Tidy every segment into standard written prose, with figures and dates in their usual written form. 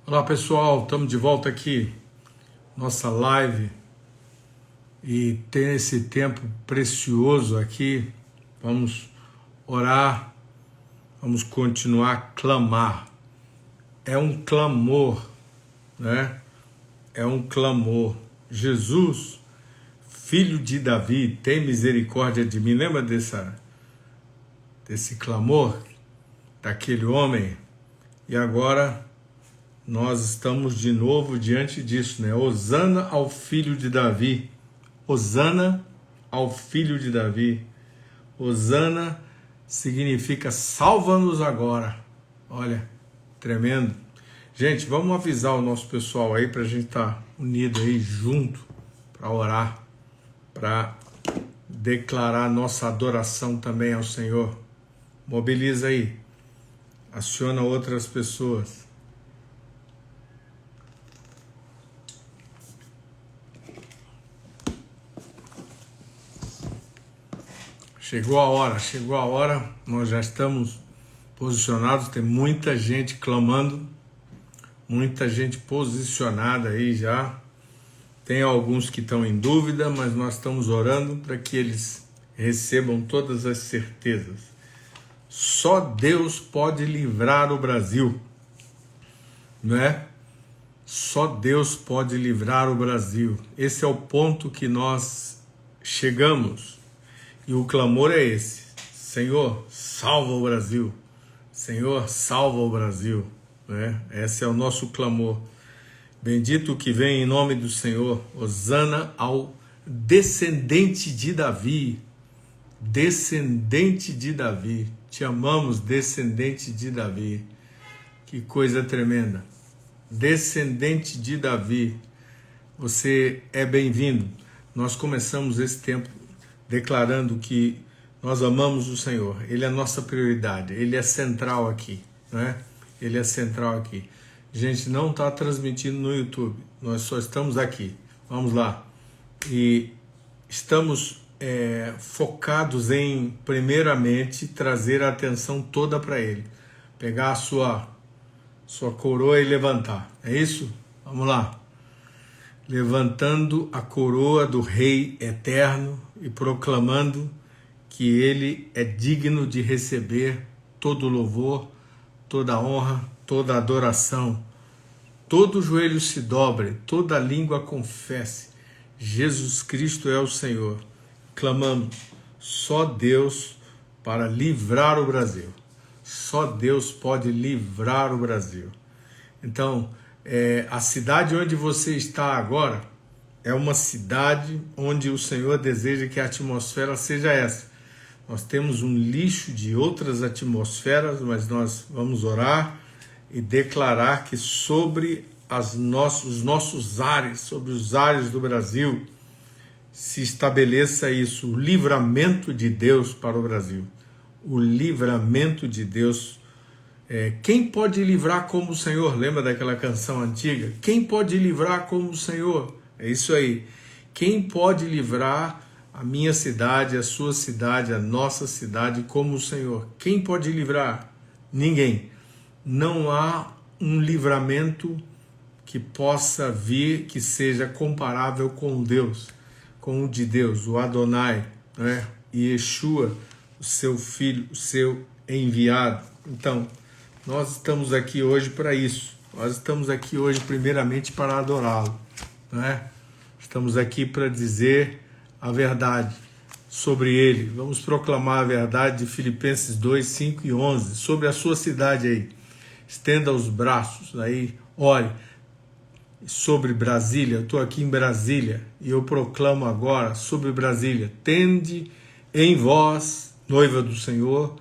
Olá pessoal, estamos de volta aqui, nossa live, e ter esse tempo precioso aqui. Vamos orar, vamos continuar a clamar. É um clamor, né? É um clamor. Jesus, filho de Davi, tem misericórdia de mim. Lembra desse clamor daquele homem? E agora nós estamos de novo diante disso, né? Hosana ao filho de Davi. Hosana ao filho de Davi. Hosana significa salva-nos agora. Olha, tremendo. Gente, vamos avisar o nosso pessoal aí para a gente estar unido aí junto para orar, para declarar nossa adoração também ao Senhor. Mobiliza aí. Aciona outras pessoas. Chegou a hora, nós já estamos posicionados, tem muita gente clamando, muita gente posicionada aí já. Tem alguns que estão em dúvida, mas nós estamos orando para que eles recebam todas as certezas. Só Deus pode livrar o Brasil, não é? Só Deus pode livrar o Brasil. Esse é o ponto que nós chegamos. E o clamor é esse: Senhor, salva o Brasil. Senhor, salva o Brasil. Né? Esse é o nosso clamor. Bendito o que vem em nome do Senhor. Hosana ao descendente de Davi. Descendente de Davi. Te amamos, descendente de Davi. Que coisa tremenda. Descendente de Davi. Você é bem-vindo. Nós começamos esse tempo declarando que nós amamos o Senhor. Ele é a nossa prioridade. Ele é central aqui, né? Ele é central aqui. A gente não está transmitindo no YouTube. Nós só estamos aqui. Vamos lá. E estamos focados em, primeiramente, trazer a atenção toda para Ele. Pegar a sua coroa e levantar. É isso? Vamos lá. Levantando a coroa do Rei Eterno e proclamando que Ele é digno de receber todo louvor, toda honra, toda adoração. Todo joelho se dobre, toda língua confesse, Jesus Cristo é o Senhor. Clamamos, só Deus para livrar o Brasil. Só Deus pode livrar o Brasil. Então, a cidade onde você está agora é uma cidade onde o Senhor deseja que a atmosfera seja essa. Nós temos um lixo de outras atmosferas, mas nós vamos orar e declarar que sobre os nossos ares, sobre os ares do Brasil, se estabeleça isso, o livramento de Deus para o Brasil. O livramento de Deus. Quem pode livrar como o Senhor? Lembra daquela canção antiga? Quem pode livrar como o Senhor? É isso aí. Quem pode livrar a minha cidade, a sua cidade, a nossa cidade como o Senhor? Quem pode livrar? Ninguém. Não há um livramento que possa vir que seja comparável com Deus, com o de Deus, o Adonai, né? E Yeshua, o seu filho, o seu enviado. Então, nós estamos aqui hoje para isso. Nós estamos aqui hoje primeiramente para adorá-lo, né? Estamos aqui para dizer a verdade sobre ele. Vamos proclamar a verdade de Filipenses 2, 5 e 11 sobre a sua cidade aí. Estenda os braços aí, ore. Sobre Brasília, eu estou aqui em Brasília e eu proclamo agora sobre Brasília: tende em vós, noiva do Senhor,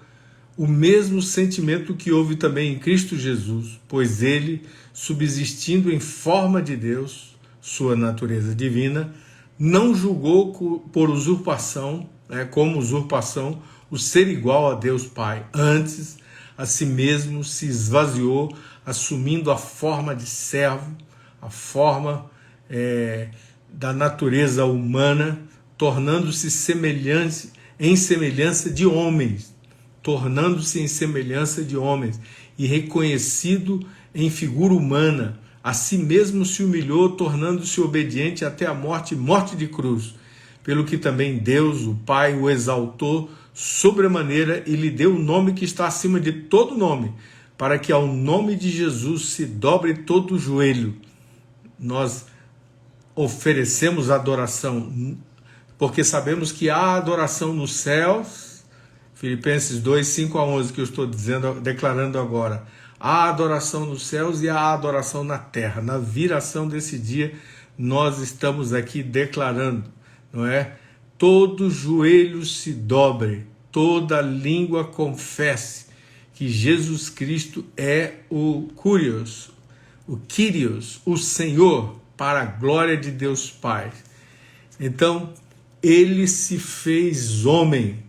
o mesmo sentimento que houve também em Cristo Jesus, pois ele, subsistindo em forma de Deus, sua natureza divina, não julgou por usurpação, como usurpação, o ser igual a Deus Pai. Antes, a si mesmo se esvaziou, assumindo a forma de servo, a forma da natureza humana, tornando-se em semelhança de homens, e reconhecido em figura humana, a si mesmo se humilhou, tornando-se obediente até a morte, morte de cruz, pelo que também Deus, o Pai, o exaltou sobremaneira e lhe deu o nome que está acima de todo nome, para que ao nome de Jesus se dobre todo o joelho. Nós oferecemos adoração, porque sabemos que há adoração nos céus, Filipenses 2, 5 a 11, que eu estou declarando agora. Há adoração nos céus e há adoração na terra. Na viração desse dia, nós estamos aqui declarando, não é? Todo joelho se dobre, toda língua confesse que Jesus Cristo é o Kyrios, o Senhor, para a glória de Deus Pai. Então, ele se fez homem,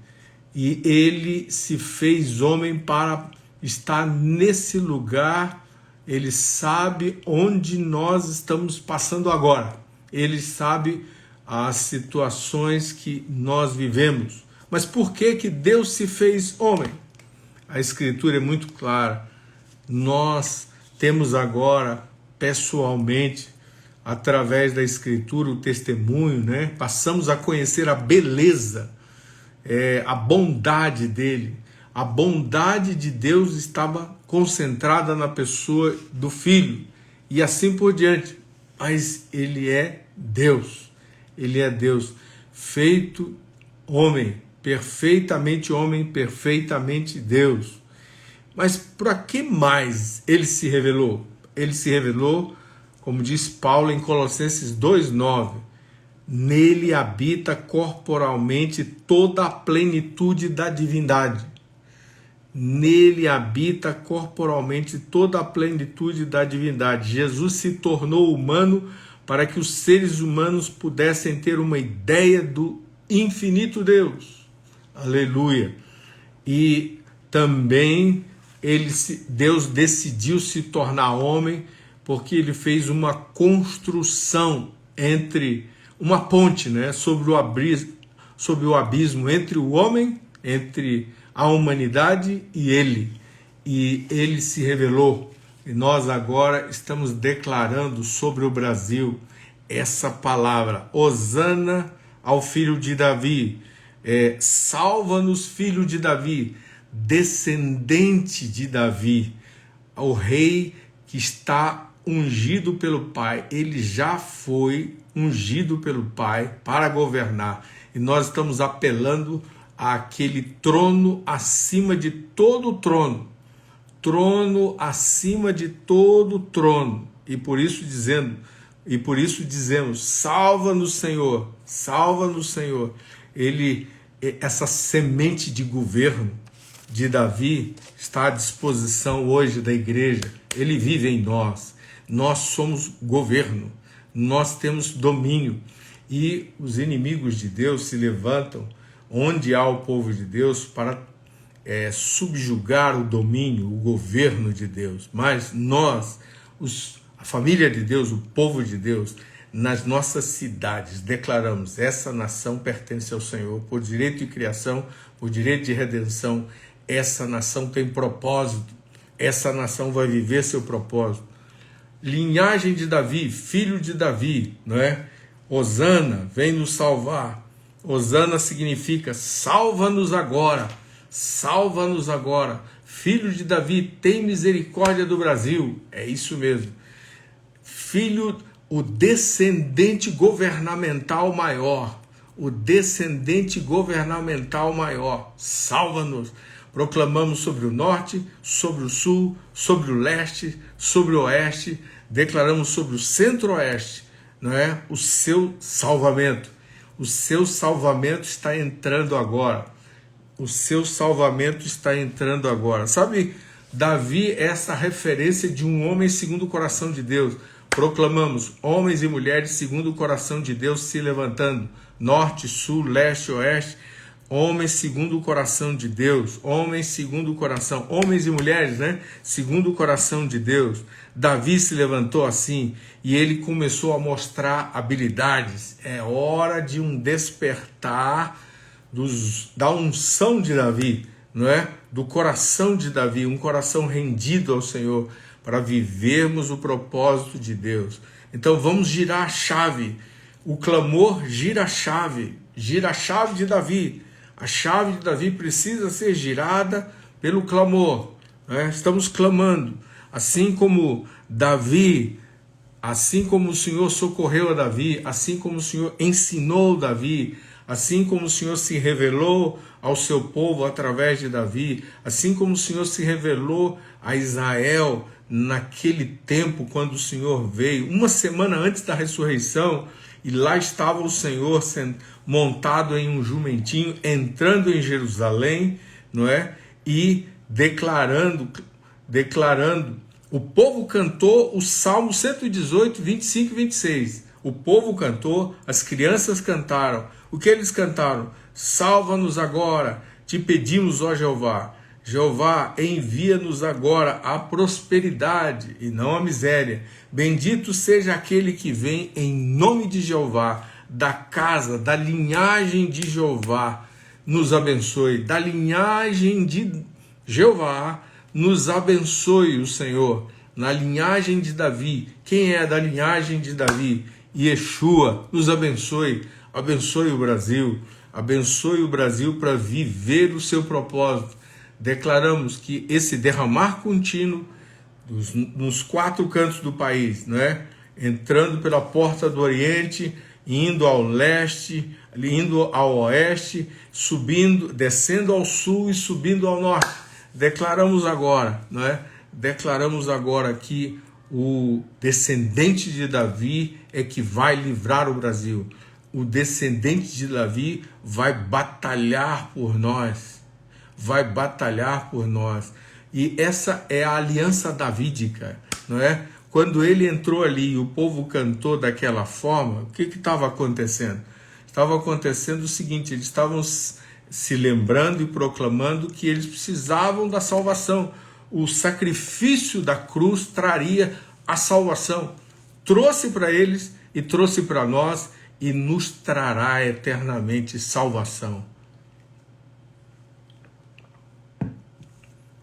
e ele se fez homem para estar nesse lugar. Ele sabe onde nós estamos passando agora, ele sabe as situações que nós vivemos. Mas por que que Deus se fez homem? A Escritura é muito clara. Nós temos agora, pessoalmente, através da Escritura, o testemunho, né? Passamos a conhecer a beleza, a bondade dele. A bondade de Deus estava concentrada na pessoa do Filho, e assim por diante. Mas ele é Deus. Ele é Deus, feito homem, perfeitamente Deus. Mas para que mais ele se revelou? Ele se revelou, como diz Paulo em Colossenses 2,9, nele habita corporalmente toda a plenitude da divindade. Nele habita corporalmente toda a plenitude da divindade. Jesus se tornou humano para que os seres humanos pudessem ter uma ideia do infinito Deus. Aleluia! E também Deus decidiu se tornar homem, porque ele fez uma construção uma ponte, né, sobre o abismo entre o homem, entre a humanidade e ele. E ele se revelou. E nós agora estamos declarando sobre o Brasil essa palavra: Hosana ao filho de Davi, salva-nos, filho de Davi, descendente de Davi, o rei que está ungido pelo Pai. Ele já foi ungido pelo Pai para governar, e nós estamos apelando àquele trono acima de todo trono, acima de todo trono, e por isso dizemos, salva-nos, Senhor, salva-nos, Senhor. Essa semente de governo de Davi está à disposição hoje da igreja. Ele vive em nós. Nós somos governo, nós temos domínio, e os inimigos de Deus se levantam onde há o povo de Deus para subjugar o domínio, o governo de Deus. Mas nós, a família de Deus, o povo de Deus, nas nossas cidades, declaramos: essa nação pertence ao Senhor, por direito de criação, por direito de redenção. Essa nação tem propósito, essa nação vai viver seu propósito. Linhagem de Davi, filho de Davi, não é? Hosana, vem nos salvar. Hosana significa salva-nos agora, salva-nos agora. Filho de Davi, tem misericórdia do Brasil. É isso mesmo. Filho, o descendente governamental maior, salva-nos. Proclamamos sobre o norte, sobre o sul, sobre o leste, sobre o oeste, declaramos sobre o centro-oeste, não é? O seu salvamento. O seu salvamento está entrando agora. O seu salvamento está entrando agora. Sabe, Davi é essa referência de um homem segundo o coração de Deus. Proclamamos homens e mulheres segundo o coração de Deus se levantando. Norte, sul, leste, oeste. Homens segundo o coração de Deus. Homens segundo o coração. Homens e mulheres, né? Segundo o coração de Deus. Davi se levantou assim e ele começou a mostrar habilidades. É hora de um despertar da unção de Davi, não é? Do coração de Davi, um coração rendido ao Senhor, para vivermos o propósito de Deus. Então vamos girar a chave. O clamor gira a chave de Davi. A chave de Davi precisa ser girada pelo clamor, né? Estamos clamando, assim como Davi, assim como o Senhor socorreu a Davi, assim como o Senhor ensinou Davi, assim como o Senhor se revelou ao seu povo através de Davi, assim como o Senhor se revelou a Israel naquele tempo quando o Senhor veio, uma semana antes da ressurreição, e lá estava o Senhor montado em um jumentinho, entrando em Jerusalém, não é? E declarando, o povo cantou o Salmo 118, 25 e 26. O povo cantou, as crianças cantaram. O que eles cantaram? Salva-nos agora, te pedimos, ó Jeová. Jeová, envia-nos agora a prosperidade e não a miséria. Bendito seja aquele que vem em nome de Jeová, da casa, da linhagem de Jeová, nos abençoe. Da linhagem de Jeová, nos abençoe o Senhor. Na linhagem de Davi, quem é da linhagem de Davi? Yeshua, nos abençoe. Abençoe o Brasil. Abençoe o Brasil para viver o seu propósito. Declaramos que esse derramar contínuo nos 4 cantos do país, não é? Entrando pela porta do Oriente, indo ao leste, indo ao oeste, subindo, descendo ao sul e subindo ao norte. Declaramos agora, não é? Declaramos agora que o descendente de Davi é que vai livrar o Brasil. O descendente de Davi vai batalhar por nós. Vai batalhar por nós. E essa é a aliança davídica, não é? Quando ele entrou ali e o povo cantou daquela forma, o que estava acontecendo? Estava acontecendo o seguinte, eles estavam se lembrando e proclamando que eles precisavam da salvação. O sacrifício da cruz traria a salvação. Trouxe para eles e trouxe para nós e nos trará eternamente salvação.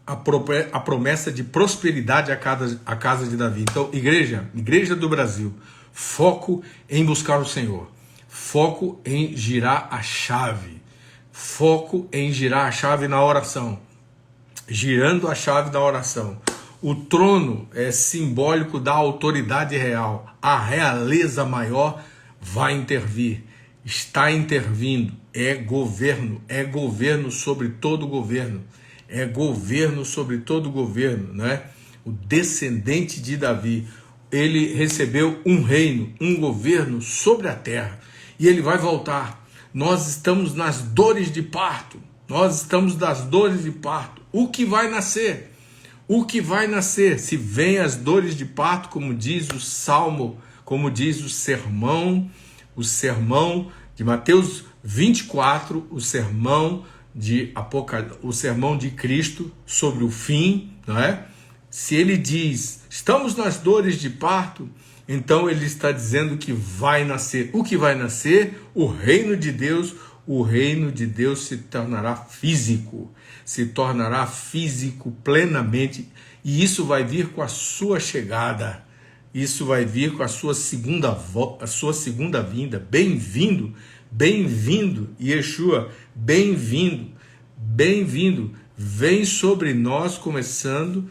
A promessa de prosperidade à casa de Davi. Então, igreja do Brasil, foco em buscar o Senhor, foco em girar a chave, foco em girar a chave na oração, girando a chave da oração. O trono é simbólico da autoridade real, a realeza maior vai intervir, está intervindo, é governo sobre todo governo. É governo sobre todo governo, né? O descendente de Davi, ele recebeu um reino, um governo sobre a terra, e ele vai voltar. Nós estamos nas dores de parto, O que vai nascer? O que vai nascer? Se vem as dores de parto, como diz o Salmo, como diz o sermão de Mateus 24, o sermão de Cristo sobre o fim, não é? Se ele diz, estamos nas dores de parto, então ele está dizendo que vai nascer. O que vai nascer? O reino de Deus. O reino de Deus se tornará físico plenamente, e isso vai vir com a sua chegada. Isso vai vir com a sua segunda vinda. Bem-vindo, Yeshua, bem-vindo, vem sobre nós, começando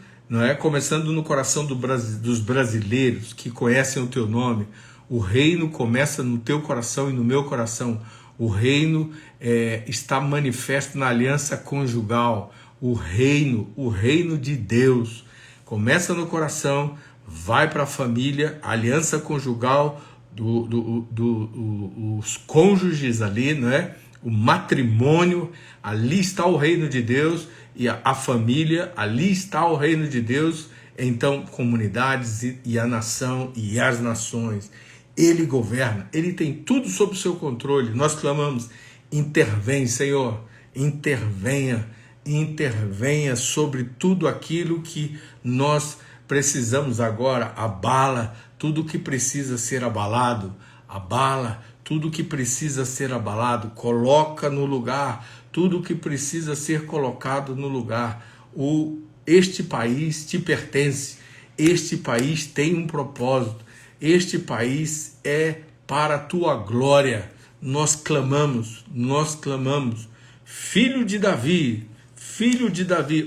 no coração dos brasileiros que conhecem o teu nome. O reino começa no teu coração e no meu coração. O reino está manifesto na aliança conjugal. O reino de Deus começa no coração, vai para a família, a aliança conjugal os cônjuges ali, não é? O matrimônio, ali está o reino de Deus, e a família, ali está o reino de Deus. Então, comunidades e a nação e as nações, ele governa, ele tem tudo sob o seu controle. Nós clamamos, intervém, Senhor, intervenha sobre tudo aquilo que nós precisamos agora. Abala tudo que precisa ser abalado, tudo que precisa ser abalado, coloca no lugar tudo que precisa ser colocado no lugar. Este país te pertence, Este país tem um propósito. Este país é para a tua glória. Nós clamamos, filho de Davi,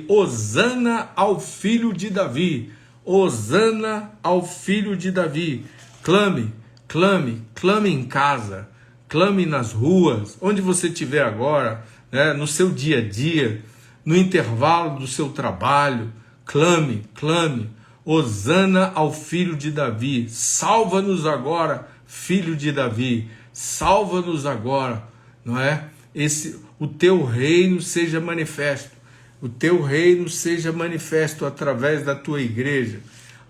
hosana ao filho de Davi, hosana ao filho de Davi. Clame, clame, clame em casa, clame nas ruas, onde você estiver agora, né, no seu dia a dia, no intervalo do seu trabalho, clame, clame, hosana ao filho de Davi, salva-nos agora, filho de Davi, salva-nos agora, não é? O teu reino seja manifesto, o teu reino seja manifesto através da tua igreja,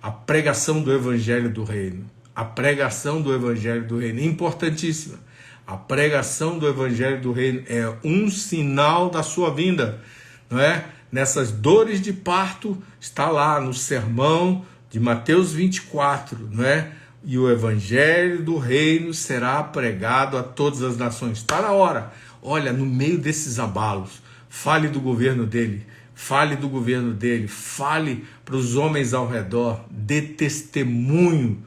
a pregação do evangelho do reino, a pregação do evangelho do reino, importantíssima, a pregação do evangelho do reino é um sinal da sua vinda, não é? Nessas dores de parto, está lá no sermão de Mateus 24, não é? E o evangelho do reino será pregado a todas as nações. Está na hora. Olha, no meio desses abalos, fale do governo dele, fale para os homens ao redor, dê testemunho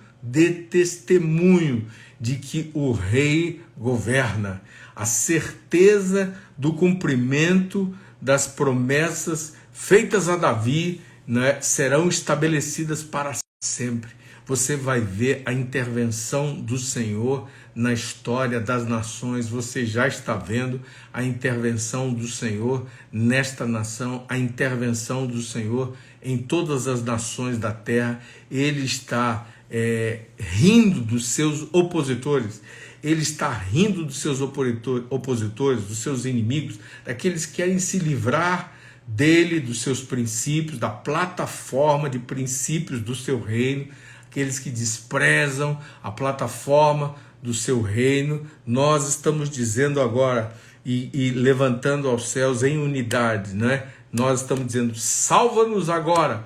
de que o rei governa, a certeza do cumprimento das promessas feitas a Davi, né, serão estabelecidas para sempre. Você vai ver a intervenção do Senhor na história das nações. Você já está vendo a intervenção do Senhor nesta nação, a intervenção do Senhor em todas as nações da terra. Ele está rindo dos seus opositores. Ele está rindo dos seus opositores, dos seus inimigos, daqueles que querem se livrar dele, dos seus princípios, da plataforma de princípios do seu reino, aqueles que desprezam a plataforma do seu reino. Nós estamos dizendo agora e levantando aos céus em unidade, né? Nós estamos dizendo, salva-nos agora,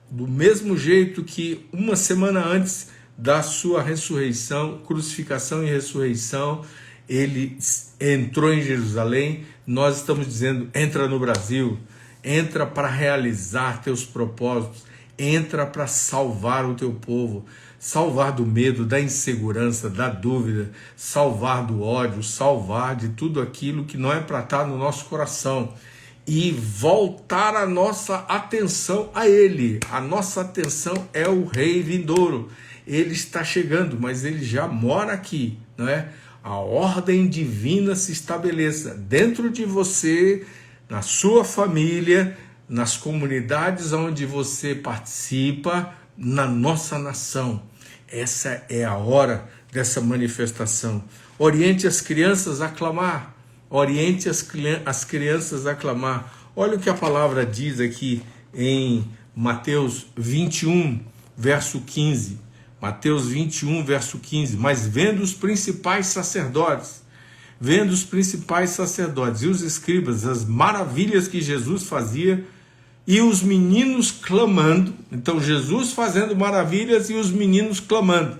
do mesmo jeito que uma semana antes da sua ressurreição, crucificação e ressurreição, ele entrou em Jerusalém. Nós estamos dizendo, entra no Brasil, entra para realizar teus propósitos, entra para salvar o teu povo, salvar do medo, da insegurança, da dúvida, salvar do ódio, salvar de tudo aquilo que não é para estar no nosso coração e voltar a nossa atenção a ele. A nossa atenção é o Rei vindouro. Ele está chegando, mas ele já mora aqui, não é? A ordem divina se estabeleça dentro de você, na sua família, nas comunidades onde você participa, na nossa nação. Essa é a hora dessa manifestação. Oriente as crianças a clamar. Oriente as crianças a clamar. Olha o que a palavra diz aqui em Mateus 21, verso 15. Mateus 21, verso 15. Mas vendo os principais sacerdotes e os escribas, as maravilhas que Jesus fazia, e os meninos clamando. Então Jesus fazendo maravilhas e os meninos clamando.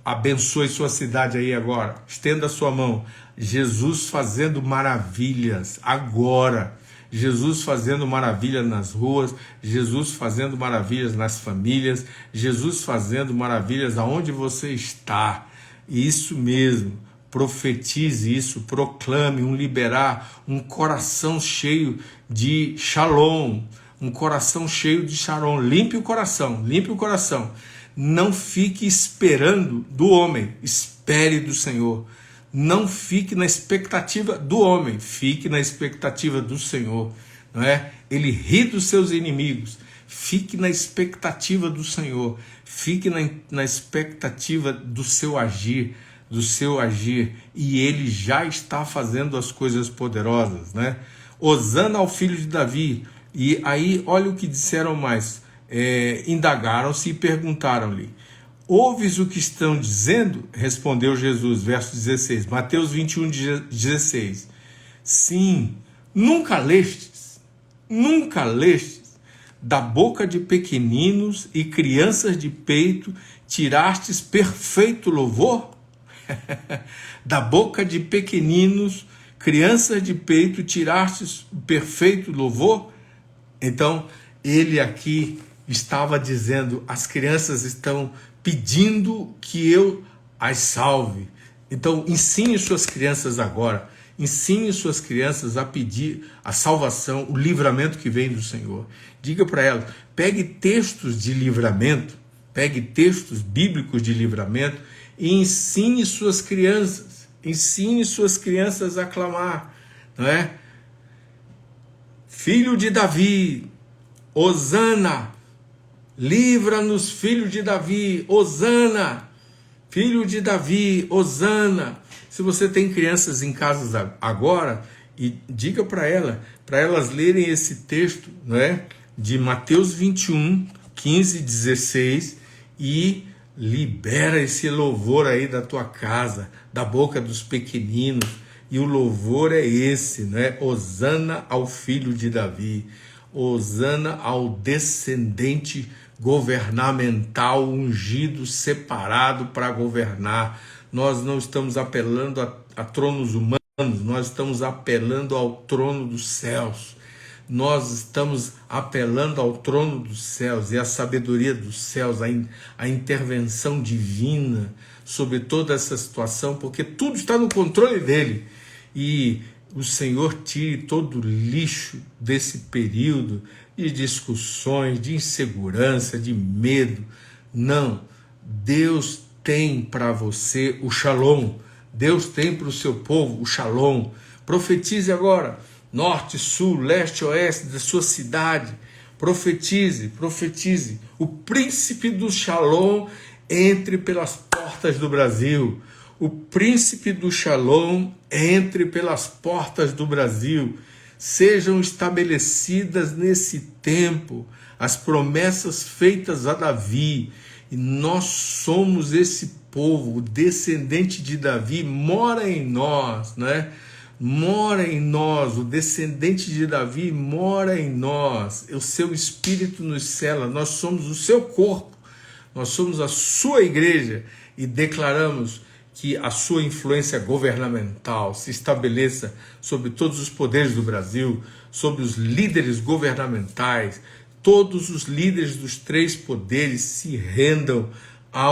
Abençoe sua cidade aí agora, estenda a sua mão. Jesus fazendo maravilhas agora, Jesus fazendo maravilhas nas ruas, Jesus fazendo maravilhas nas famílias, Jesus fazendo maravilhas aonde você está. Isso mesmo, profetize isso, proclame um coração cheio de shalom, um coração cheio de shalom. Limpe o coração. Não fique esperando do homem, espere do Senhor. Não fique na expectativa do homem, fique na expectativa do Senhor, não é? Ele ri dos seus inimigos. Fique na expectativa do Senhor, fique na expectativa do seu agir, e ele já está fazendo as coisas poderosas, né? Hosana ao filho de Davi. E aí, olha o que disseram mais, indagaram-se e perguntaram-lhe, ouves o que estão dizendo? Respondeu Jesus, verso 16, Mateus 21, 16, sim, nunca lestes, da boca de pequeninos e crianças de peito tirastes perfeito louvor? Da boca de pequeninos, crianças de peito, tirastes perfeito louvor? Então, ele aqui estava dizendo: as crianças estão pedindo que eu as salve. Então, ensine suas crianças agora. Ensine suas crianças a pedir a salvação, o livramento que vem do Senhor. Diga para elas, pegue textos de livramento, pegue textos bíblicos de livramento e ensine suas crianças. Ensine suas crianças a clamar, não é? Filho de Davi, Hosana, livra-nos, filho de Davi, Hosana, filho de Davi, Hosana. Se você tem crianças em casa agora, e diga para elas lerem esse texto, não é? De Mateus 21, 15 e 16, e libera esse louvor aí da tua casa, da boca dos pequeninos, e o louvor é esse, né? Hosana ao filho de Davi, Hosana ao descendente governamental, ungido, separado para governar. Nós não estamos apelando a tronos humanos, nós estamos apelando ao trono dos céus. Nós estamos apelando ao trono dos céus e à sabedoria dos céus, a intervenção divina sobre toda essa situação, porque tudo está no controle dele. E o Senhor tire todo o lixo desse período de discussões, de insegurança, de medo. Não, Deus tem para você o shalom. Deus tem para o seu povo o shalom. Profetize agora, norte, sul, leste, oeste da sua cidade. Profetize, profetize. O príncipe do shalom entre pelas portas do Brasil. O príncipe do shalom entre pelas portas do Brasil. Sejam estabelecidas nesse tempo as promessas feitas a Davi. E nós somos esse povo, o descendente de Davi mora em nós, né? Mora em nós, o descendente de Davi mora em nós. O seu espírito nos cela, nós somos o seu corpo, nós somos a sua igreja e declaramos que a sua influência governamental se estabeleça sobre todos os poderes do Brasil, sobre os líderes governamentais. Todos os líderes dos três poderes se rendam à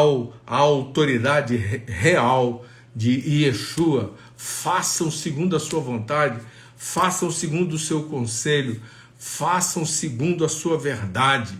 autoridade real de Yeshua. Façam segundo a sua vontade, façam segundo o seu conselho, façam segundo a sua verdade.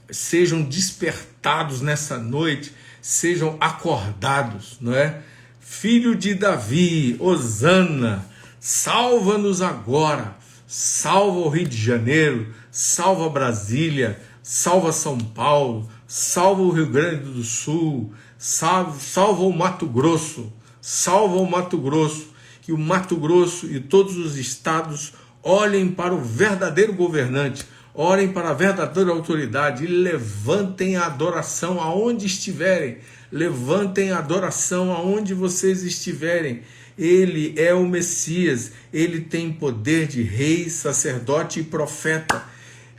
Sejam despertados nessa noite, sejam acordados, não é? Filho de Davi, Hosana, salva-nos agora, salva o Rio de Janeiro, salva Brasília, salva São Paulo, salva o Rio Grande do Sul, salva o Mato Grosso, salva o Mato Grosso, que o Mato Grosso e todos os estados olhem para o verdadeiro governante, olhem para a verdadeira autoridade e levantem a adoração aonde estiverem, levantem a adoração aonde vocês estiverem. Ele é o Messias, ele tem poder de rei, sacerdote e profeta.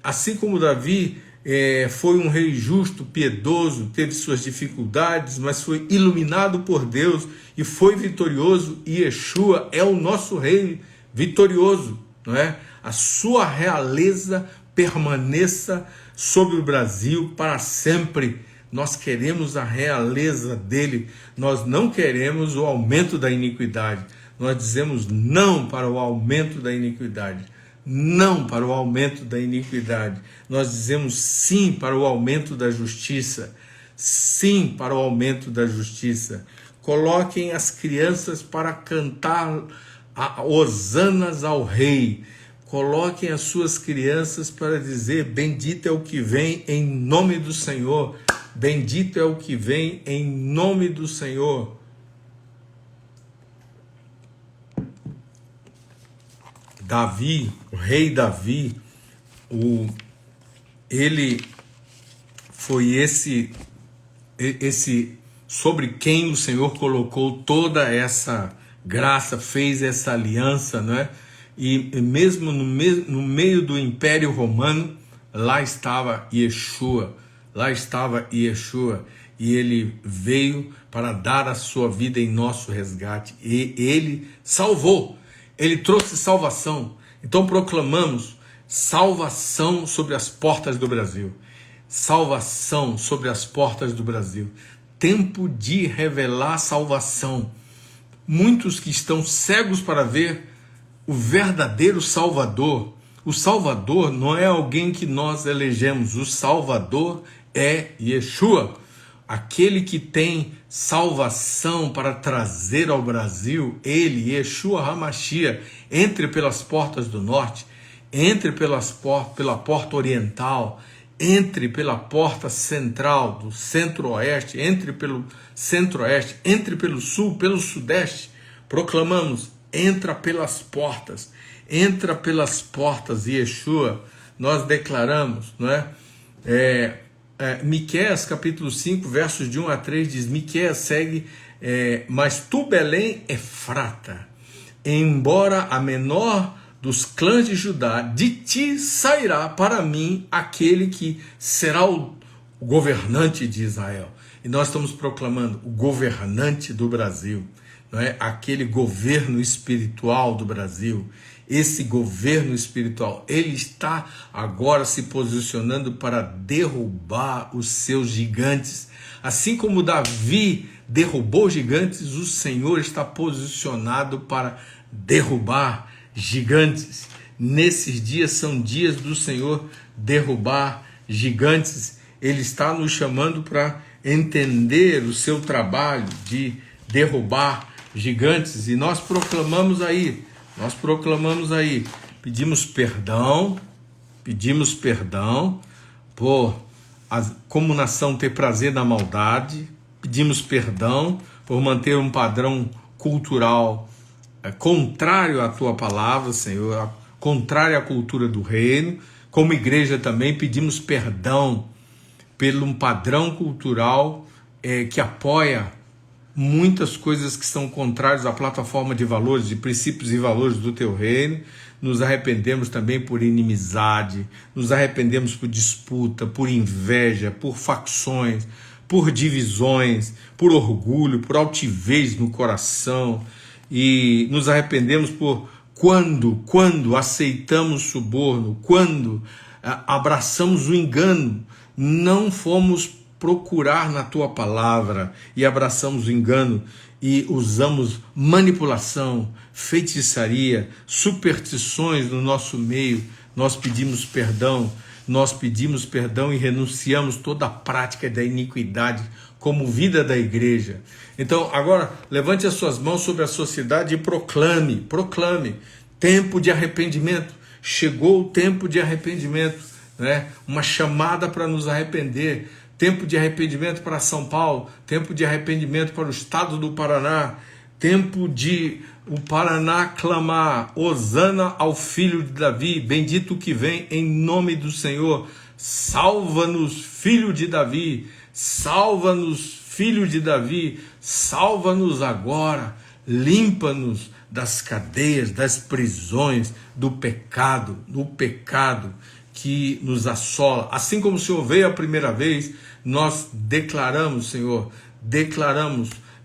Assim como Davi foi um rei justo, piedoso, teve suas dificuldades, mas foi iluminado por Deus e foi vitorioso, e Yeshua é o nosso rei vitorioso, não é? A sua realeza permaneça sobre o Brasil para sempre. Nós queremos a realeza dele, nós não queremos o aumento da iniquidade. Nós dizemos não para o aumento da iniquidade, não para o aumento da iniquidade. Nós dizemos sim para o aumento da justiça, sim para o aumento da justiça. Coloquem as crianças para cantar hosanas ao rei. Coloquem as suas crianças para dizer: bendito é o que vem em nome do Senhor. Bendito é o que vem em nome do Senhor. Davi, o rei Davi, ele foi esse sobre quem o Senhor colocou toda essa graça, fez essa aliança, não é? E mesmo no meio do Império Romano, lá estava Yeshua, e ele veio para dar a sua vida em nosso resgate, e ele salvou, ele trouxe salvação. Então proclamamos salvação sobre as portas do Brasil, salvação sobre as portas do Brasil. Tempo de revelar salvação. Muitos que estão cegos para ver o verdadeiro Salvador. O Salvador não é alguém que nós elegemos. O Salvador é Yeshua. Aquele que tem salvação para trazer ao Brasil, ele, Yeshua HaMashiach, entre pelas portas do norte, entre pela porta oriental, entre pela porta central do centro-oeste, entre pelo centro-oeste, entre pelo sul, pelo sudeste. Proclamamos, entra pelas portas, Yeshua. Nós declaramos, não é? Miqueias capítulo 5, versos de 1 a 3 diz, Miqueias segue, mas tu, Belém, Efrata, embora a menor dos clãs de Judá, de ti sairá para mim aquele que será o governante de Israel. E nós estamos proclamando o governante do Brasil, não é? Aquele governo espiritual do Brasil. Esse governo espiritual, ele está agora se posicionando para derrubar os seus gigantes. Assim como Davi derrubou gigantes, o Senhor está posicionado para derrubar gigantes. Nesses dias são dias do Senhor derrubar gigantes. Ele está nos chamando para entender o seu trabalho de derrubar gigantes. E nós proclamamos aí, pedimos perdão por, como nação, ter prazer na maldade, pedimos perdão por manter um padrão cultural contrário à tua palavra, Senhor, contrário à cultura do reino. Como igreja também pedimos perdão pelo um padrão cultural que apoia muitas coisas que são contrárias à plataforma de valores, de princípios e valores do teu reino. Nos arrependemos também por inimizade, nos arrependemos por disputa, por inveja, por facções, por divisões, por orgulho, por altivez no coração, e nos arrependemos por quando aceitamos suborno, quando abraçamos o engano, não fomos procurar na tua palavra e abraçamos o engano e usamos manipulação, feitiçaria, superstições no nosso meio. Nós pedimos perdão e renunciamos toda a prática da iniquidade como vida da igreja. Então agora levante as suas mãos sobre a sociedade e proclame, tempo de arrependimento. Chegou o tempo de arrependimento, né? Uma chamada para nos arrepender. Tempo de arrependimento para São Paulo, tempo de arrependimento para o estado do Paraná, tempo de o Paraná clamar, Hosana ao filho de Davi, bendito que vem em nome do Senhor, salva-nos, filho de Davi, salva-nos, filho de Davi, salva-nos agora, limpa-nos das cadeias, das prisões, do pecado que nos assola. Assim como o Senhor veio a primeira vez, nós declaramos, Senhor,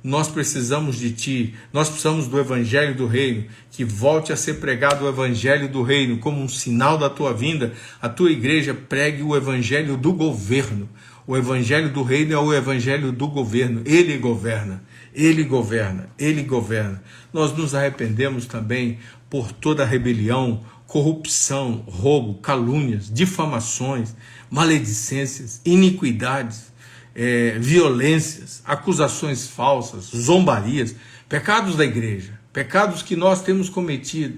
nós precisamos de Ti, nós precisamos do Evangelho do Reino, que volte a ser pregado o Evangelho do Reino, como um sinal da Tua vinda. A Tua igreja pregue o Evangelho do governo. O Evangelho do Reino é o Evangelho do governo. Ele governa. Nós nos arrependemos também por toda rebelião, corrupção, roubo, calúnias, difamações, maledicências, iniquidades, violências, acusações falsas, zombarias, pecados da igreja, pecados que nós temos cometido.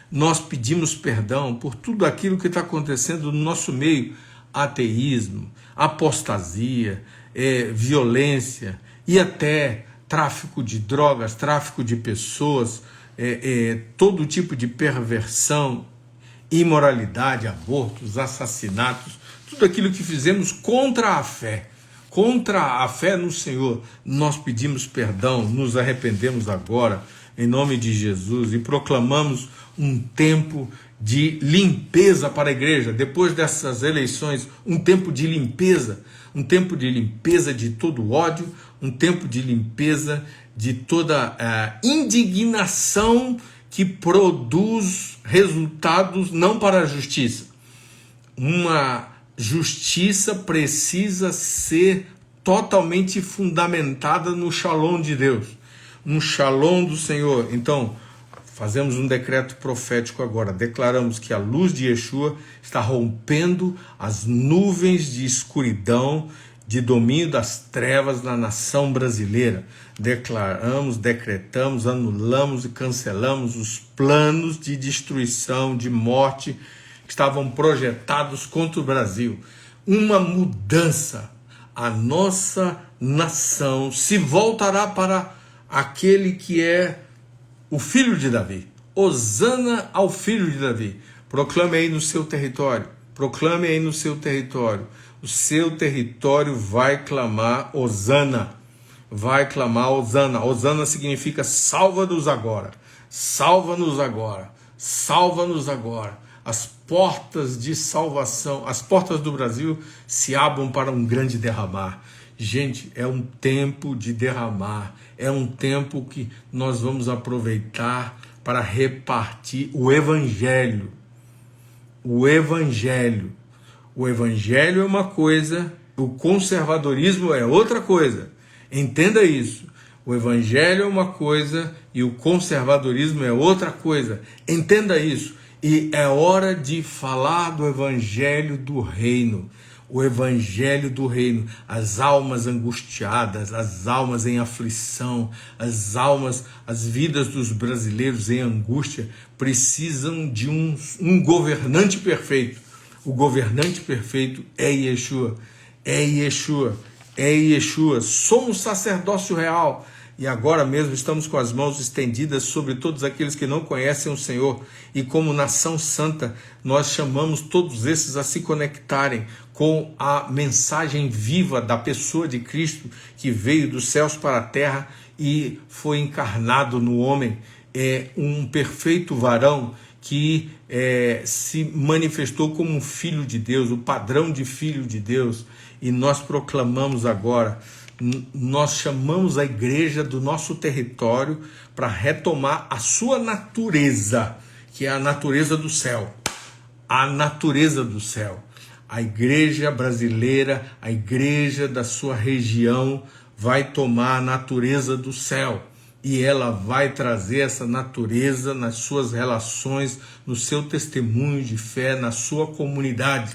Nós pedimos perdão por tudo aquilo que está acontecendo no nosso meio, ateísmo, apostasia, violência e até tráfico de drogas, tráfico de pessoas, todo tipo de perversão, imoralidade, abortos, assassinatos, tudo aquilo que fizemos contra a fé no Senhor. Nós pedimos perdão, nos arrependemos agora, em nome de Jesus, e proclamamos um tempo de limpeza para a igreja. Depois dessas eleições, um tempo de limpeza de todo ódio, um tempo de limpeza de toda indignação que produz resultados não para a justiça, uma justiça precisa ser totalmente fundamentada no shalom de Deus, no shalom do Senhor. Então, fazemos um decreto profético agora, declaramos que a luz de Yeshua está rompendo as nuvens de escuridão, de domínio das trevas na nação brasileira. Declaramos, decretamos, anulamos e cancelamos os planos de destruição, de morte que estavam projetados contra o Brasil. Uma mudança. A nossa nação se voltará para aquele que é o filho de Davi. Hosana ao filho de Davi. Proclame aí no seu território. Proclame aí no seu território. O seu território vai clamar Hosana. Vai clamar Hosana. Hosana significa salva-nos agora. Salva-nos agora. Salva-nos agora. As portas de salvação, as portas do Brasil se abram para um grande derramar. Gente, é um tempo de derramar. É um tempo que nós vamos aproveitar para repartir o Evangelho. O Evangelho. O Evangelho é uma coisa, o conservadorismo é outra coisa. Entenda isso. O Evangelho é uma coisa e o conservadorismo é outra coisa. Entenda isso. E é hora de falar do Evangelho do Reino. O Evangelho do Reino. As almas angustiadas, as almas em aflição, as almas, as vidas dos brasileiros em angústia precisam de um governante perfeito. O governante perfeito é Yeshua. É Yeshua. É Yeshua. Somos sacerdócio real. E agora mesmo estamos com as mãos estendidas sobre todos aqueles que não conhecem o Senhor. E como nação santa, nós chamamos todos esses a se conectarem com a mensagem viva da pessoa de Cristo, que veio dos céus para a terra e foi encarnado no homem. É um perfeito varão que se manifestou como um filho de Deus, o padrão de filho de Deus. E nós proclamamos agora, nós chamamos a igreja do nosso território para retomar a sua natureza, que é a natureza do céu. A natureza do céu. A igreja brasileira, a igreja da sua região vai tomar a natureza do céu. E ela vai trazer essa natureza nas suas relações, no seu testemunho de fé, na sua comunidade.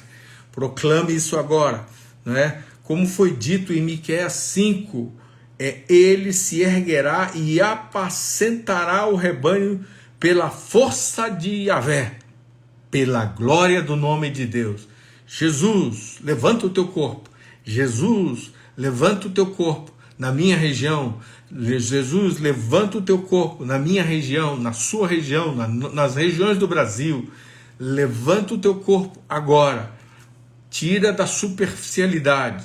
Proclame isso agora, não é? Como foi dito em Miqueias 5, ele se erguerá e apacentará o rebanho pela força de Yahvé, pela glória do nome de Deus. Jesus, levanta o teu corpo. Jesus, levanta o teu corpo na minha região. Jesus, levanta o teu corpo na minha região, na sua região, nas regiões do Brasil. Levanta o teu corpo agora. Tira da superficialidade,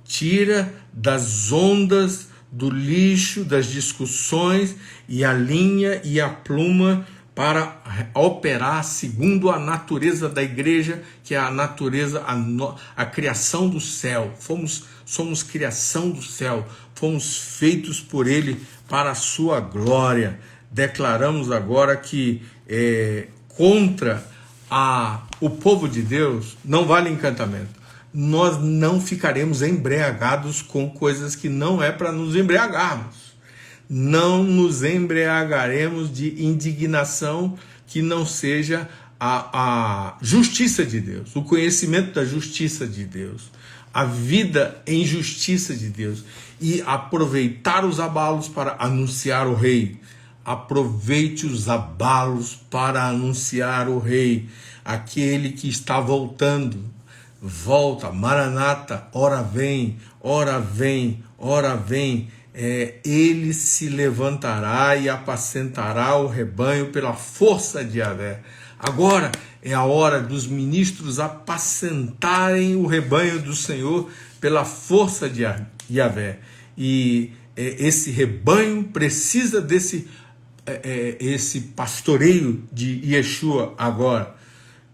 tira das ondas do lixo, das discussões, e a linha e a pluma para operar segundo a natureza da igreja, que é a natureza, a criação do céu. Somos criação do céu, fomos feitos por ele para a sua glória. Declaramos agora que contra o povo de Deus não vale encantamento. Nós não ficaremos embriagados com coisas que não é para nos embriagarmos. Não nos embriagaremos de indignação que não seja a justiça de Deus, o conhecimento da justiça de Deus, a vida em justiça de Deus, e aproveitar os abalos para anunciar o Rei. Aproveite os abalos para anunciar o Rei, aquele que está voltando. Volta, Maranata, ora vem, ora vem, ora vem. Ele se levantará e apacentará o rebanho pela força de Yahvé. Agora é a hora dos ministros apacentarem o rebanho do Senhor pela força de Yahvé. E esse rebanho precisa esse pastoreio de Yeshua agora.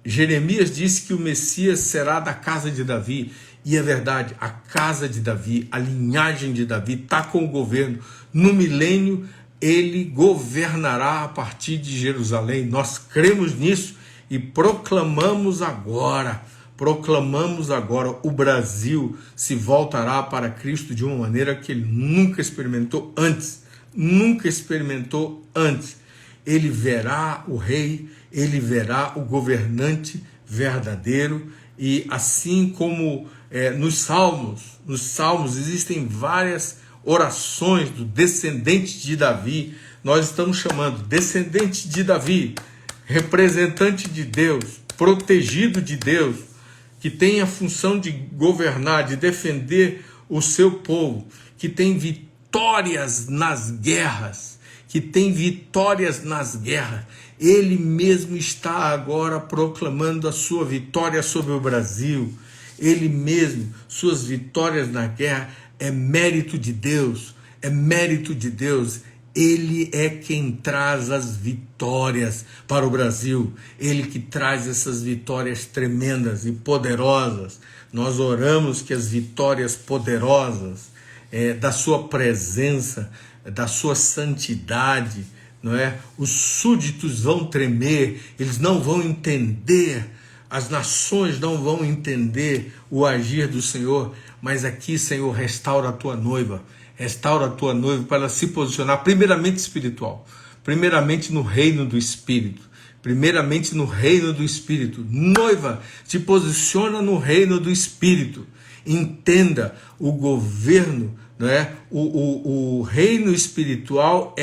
Jeremias disse que o Messias será da casa de Davi, e é verdade, a casa de Davi, a linhagem de Davi está com o governo. No milênio ele governará a partir de Jerusalém. Nós cremos nisso e proclamamos agora proclamamos agora: o Brasil se voltará para Cristo de uma maneira que ele nunca experimentou antes. Nunca experimentou antes. Ele verá o rei, ele verá o governante verdadeiro. E assim como nos Salmos existem várias orações do descendente de Davi. Nós estamos chamando descendente de Davi, representante de Deus, protegido de Deus, que tem a função de governar, de defender o seu povo, que tem vitórias nas guerras, Ele mesmo está agora proclamando a sua vitória sobre o Brasil. Ele mesmo, suas vitórias na guerra, é mérito de Deus, Ele é quem traz as vitórias para o Brasil. Ele que traz essas vitórias tremendas e poderosas. Nós oramos que as vitórias poderosas da sua presença, da sua santidade, não é? Os súditos vão tremer, eles não vão entender, as nações não vão entender o agir do Senhor, mas aqui, Senhor, restaura a tua noiva para ela se posicionar primeiramente espiritual, primeiramente no reino do Espírito, Noiva, te posiciona no reino do Espírito, entenda o governo, não é? O reino espiritual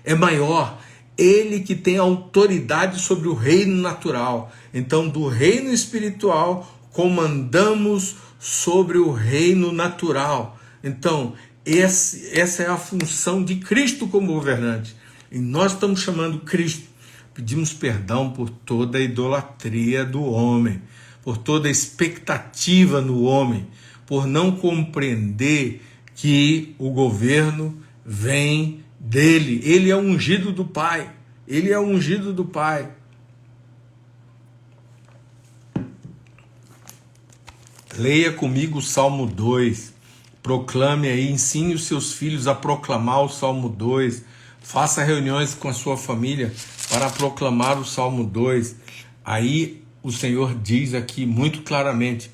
é maior, ele que tem autoridade sobre o reino natural. Então, do reino espiritual, comandamos sobre o reino natural. Então, essa é a função de Cristo como governante. E nós estamos chamando Cristo. Pedimos perdão por toda a idolatria do homem, por toda a expectativa no homem, por não compreender que o governo vem dele. Ele é ungido do Pai. Leia comigo o Salmo 2. Proclame aí, ensine os seus filhos a proclamar o Salmo 2. Faça reuniões com a sua família para proclamar o Salmo 2. Aí o Senhor diz aqui muito claramente: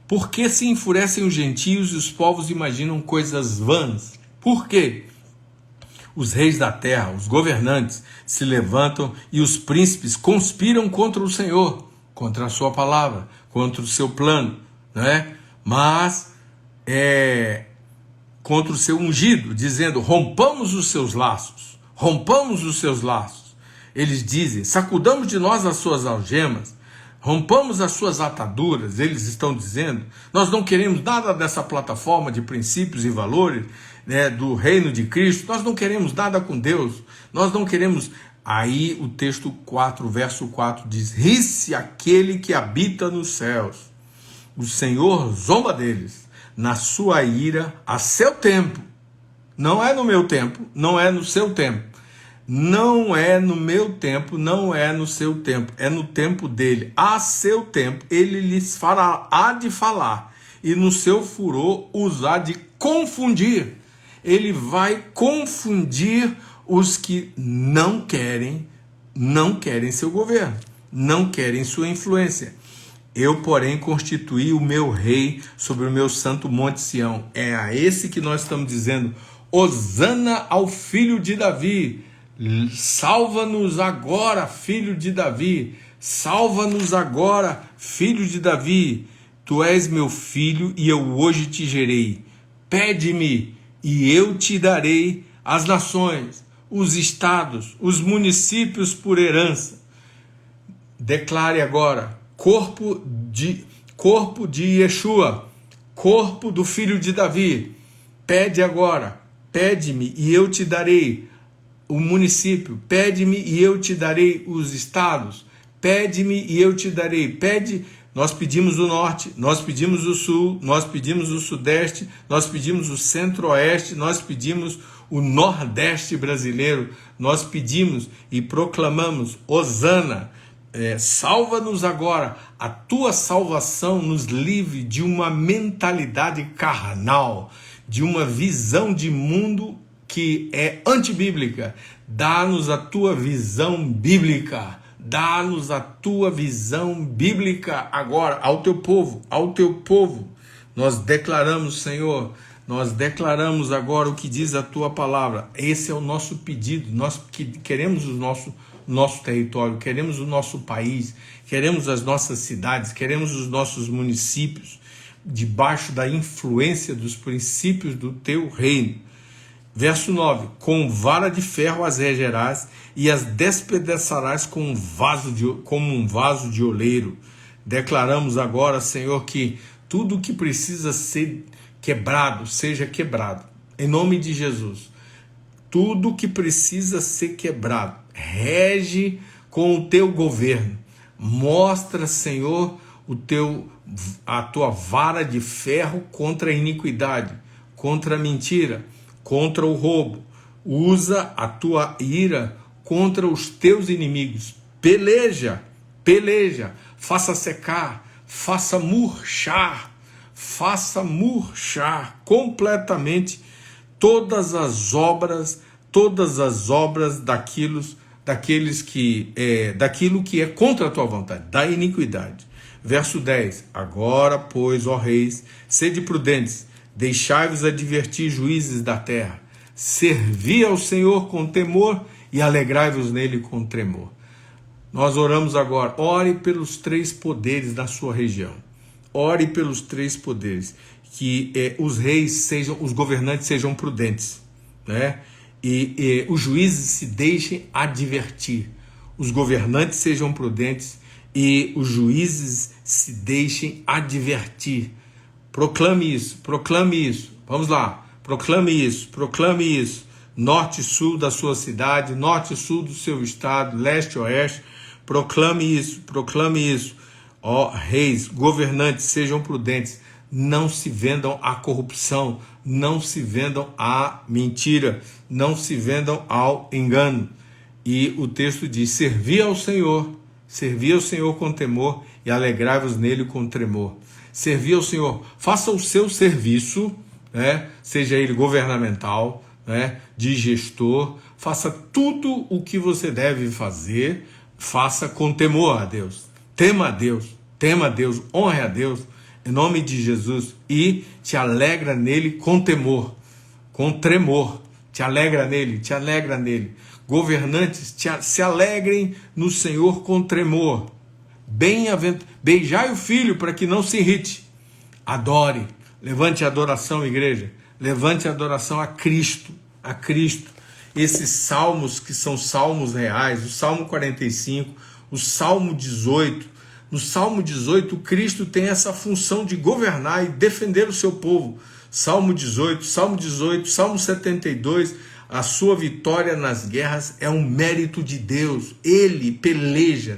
por que se enfurecem os gentios e os povos imaginam coisas vãs? Por quê? Os reis da terra, os governantes, se levantam e os príncipes conspiram contra o Senhor, contra a sua palavra, contra o seu plano, não é? Mas contra o seu ungido, dizendo: rompamos os seus laços. Eles dizem: sacudamos de nós as suas algemas, rompamos as suas ataduras. Eles estão dizendo: nós não queremos nada dessa plataforma de princípios e valores, né, do reino de Cristo. Nós não queremos nada com Deus, nós não queremos. Aí o texto 4, verso 4 diz: ri-se aquele que habita nos céus, o Senhor zomba deles na sua ira a seu tempo. Não é no meu tempo, não é no seu tempo, não é no meu tempo, não é no seu tempo, é no tempo dele. A seu tempo ele lhes há de falar, e no seu furor os há de confundir. Ele vai confundir os que não querem seu governo, não querem sua influência. Eu, porém, constituí o meu rei sobre o meu santo monte Sião. É a esse que nós estamos dizendo: hosana ao filho de Davi. Salva-nos agora, filho de Davi. Salva-nos agora, filho de Davi. Tu és meu filho e eu hoje te gerei. Pede-me e eu te darei as nações, os estados, os municípios por herança. Declare agora: corpo de Yeshua, corpo do filho de Davi. Pede agora, pede-me e eu te darei o município, pede-me e eu te darei os estados, pede-me e eu te darei. Pede. Nós pedimos o norte, nós pedimos o sul, nós pedimos o sudeste, nós pedimos o centro-oeste, nós pedimos o nordeste brasileiro, nós pedimos e proclamamos: hosana, salva-nos agora. A tua salvação nos livre de uma mentalidade carnal, de uma visão de mundo que é antibíblica. Dá-nos a tua visão bíblica, Dá-nos a tua visão bíblica agora, ao teu povo, ao teu povo. Nós declaramos, Senhor, nós declaramos agora o que diz a tua palavra. Esse é o nosso pedido. Nós que queremos o nosso território, queremos o nosso país, queremos as nossas cidades, queremos os nossos municípios, debaixo da influência dos princípios do teu reino. Verso 9, com vara de ferro as regerás e as despedaçarás como um vaso de oleiro. Declaramos agora, Senhor, que tudo que precisa ser quebrado, seja quebrado. Em nome de Jesus. Tudo que precisa ser quebrado. Rege com o teu governo. Mostra, Senhor, a tua vara de ferro contra a iniquidade, contra a mentira, contra o roubo. Usa a tua ira contra os teus inimigos. Peleja, faça secar, faça murchar completamente todas as obras daquilo que é contra a tua vontade, da iniquidade. Verso 10, agora, pois, ó reis, sede prudentes, deixai-vos advertir juízes da terra, servi ao Senhor com temor e alegrai-vos nele com tremor. Nós oramos agora, ore pelos 3 poderes da sua região, ore pelos 3 poderes, que os governantes sejam prudentes, né? E os juízes se deixem advertir, os governantes sejam prudentes e os juízes se deixem advertir. Proclame isso, vamos lá, proclame isso, norte e sul da sua cidade, norte e sul do seu estado, leste e oeste, proclame isso, ó reis, governantes, sejam prudentes, não se vendam à corrupção, não se vendam à mentira, não se vendam ao engano. E o texto diz, servi ao Senhor com temor e alegrai-vos nele com tremor. Servir ao Senhor, faça o seu serviço, né? Seja ele governamental, né? De gestor, faça tudo o que você deve fazer, faça com temor a Deus, tema a Deus, honre a Deus, em nome de Jesus, e te alegra nele com temor, com tremor, te alegra nele. Governantes, se alegrem no Senhor com tremor. Beijai o filho para que não se irrite. Adore, levante a adoração, igreja, levante a adoração a Cristo. Esses salmos que são salmos reais, o Salmo 45, o Salmo 18. No Salmo 18, Cristo tem essa função de governar e defender o seu povo. Salmo 18, Salmo 72, a sua vitória nas guerras é um mérito de Deus.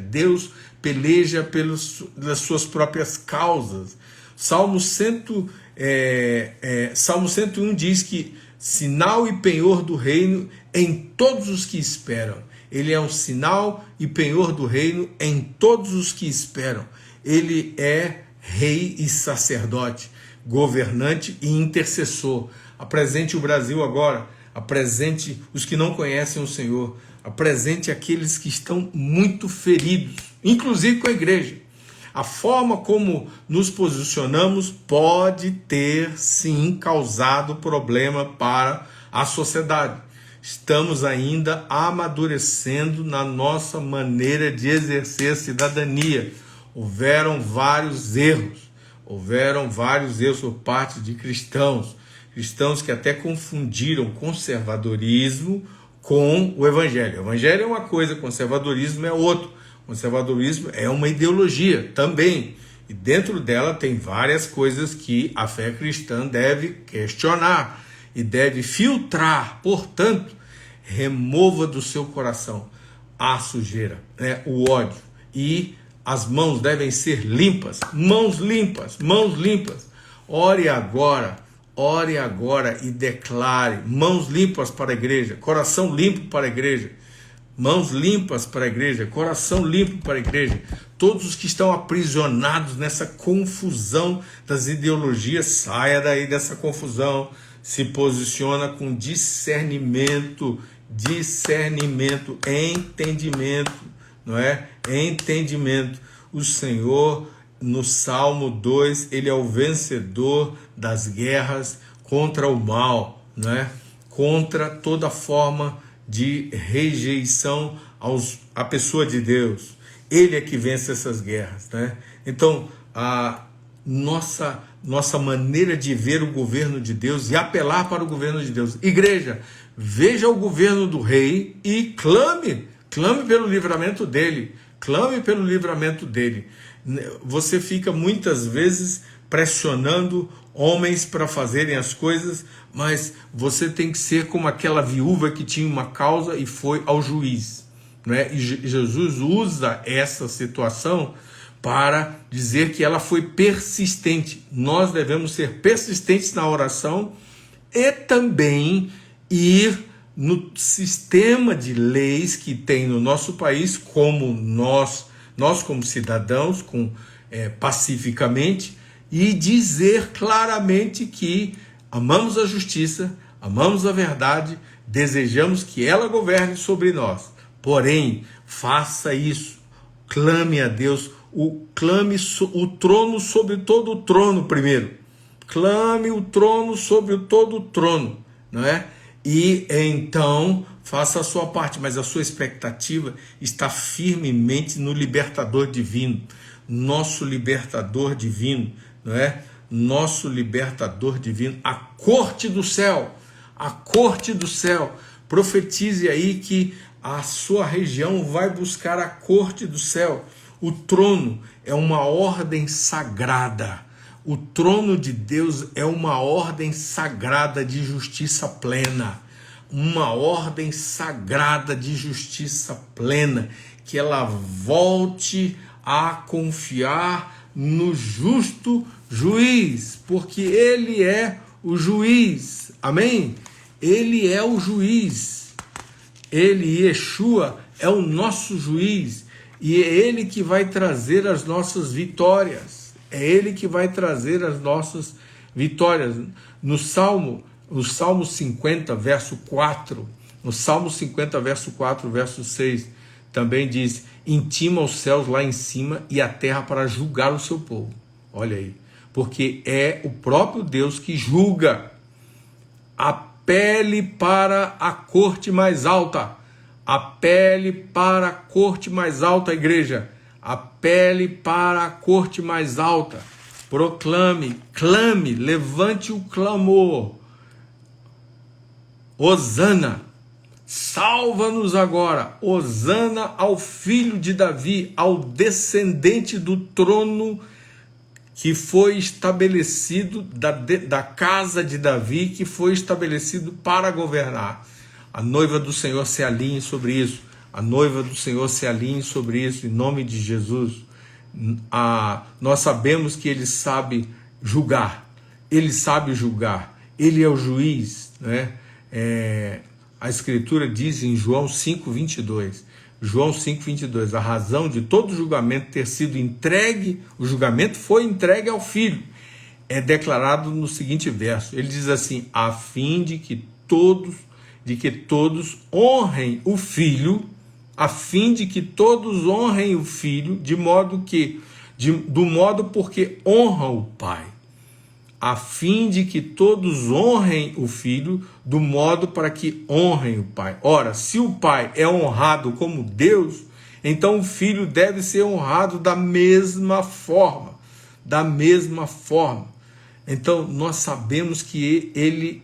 Deus peleja pelas suas próprias causas. Salmo 101 diz que sinal e penhor do reino em todos os que esperam. Ele é um sinal e penhor do reino em todos os que esperam. Ele é rei e sacerdote, governante e intercessor. Apresente o Brasil agora, apresente os que não conhecem o Senhor, apresente aqueles que estão muito feridos, inclusive com a igreja. A forma como nos posicionamos pode ter, sim, causado problema para a sociedade. Estamos ainda amadurecendo na nossa maneira de exercer a cidadania. Houveram vários erros por parte de cristãos que até confundiram conservadorismo com o evangelho. O evangelho é uma coisa, conservadorismo é outra. Conservadorismo é uma ideologia também, e dentro dela tem várias coisas que a fé cristã deve questionar e deve filtrar. Portanto, remova do seu coração a sujeira, né, o ódio, e as mãos devem ser limpas, mãos limpas. Ore agora e declare, mãos limpas para a igreja, coração limpo para a igreja, mãos limpas para a igreja, coração limpo para a igreja. Todos os que estão aprisionados nessa confusão das ideologias, saia daí dessa confusão, se posiciona com discernimento, entendimento, não é? Entendimento. O Senhor, no Salmo 2, ele é o vencedor das guerras contra o mal, não é? Contra toda forma de rejeição à pessoa de Deus. Ele é que vence essas guerras, né? Então, a nossa maneira de ver o governo de Deus e apelar para o governo de Deus. Igreja, veja o governo do rei e clame pelo livramento dele, clame pelo livramento dele. Você fica muitas vezes pressionando homens para fazerem as coisas, mas você tem que ser como aquela viúva que tinha uma causa e foi ao juiz, não é? E Jesus usa essa situação para dizer que ela foi persistente. Nós devemos ser persistentes na oração e também ir no sistema de leis que tem no nosso país, como nós como cidadãos, pacificamente, e dizer claramente que amamos a justiça, amamos a verdade, desejamos que ela governe sobre nós. Porém, faça isso, clame a Deus, clame o trono sobre todo o trono primeiro. Clame o trono sobre todo o trono, não é? E então faça a sua parte, mas a sua expectativa está firmemente no libertador divino, nosso libertador divino, não é? Nosso libertador divino, a corte do céu, a corte do céu. Profetize aí que a sua região vai buscar a corte do céu. O trono é uma ordem sagrada. O trono de Deus é uma ordem sagrada de justiça plena. Uma ordem sagrada de justiça plena. Que ela volte a confiar no justo juiz. Porque ele é o juiz. Amém? Ele é o juiz. Ele, Yeshua, é o nosso juiz. E é ele que vai trazer as nossas vitórias. É ele que vai trazer as nossas vitórias. No Salmo 50, verso 4, no Salmo 50, verso 4, verso 6, também diz: intima os céus lá em cima e a terra para julgar o seu povo. Olha aí, porque é o próprio Deus que julga. Apele para a corte mais alta. Apele para a corte mais alta, igreja. Apele para a corte mais alta. Proclame, clame, levante o clamor. Hosana, salva-nos agora. Hosana ao filho de Davi, ao descendente do trono que foi estabelecido, da casa de Davi, que foi estabelecido para governar. A noiva do Senhor se alinhe sobre isso. A noiva do Senhor se alinhe sobre isso, em nome de Jesus. Nós sabemos que Ele sabe julgar. Ele sabe julgar. Ele é o juiz, né? A Escritura diz em João 5:22. João 5:22. A razão de todo julgamento ter sido entregue, o julgamento foi entregue ao Filho. É declarado no seguinte verso. Ele diz assim: a fim de que todos honrem o Filho, a fim de que todos honrem o Filho, do modo porque honram o Pai. A fim de que todos honrem o Filho, do modo para que honrem o Pai. Ora, se o Pai é honrado como Deus, então o Filho deve ser honrado da mesma forma. Da mesma forma. Então, nós sabemos que Ele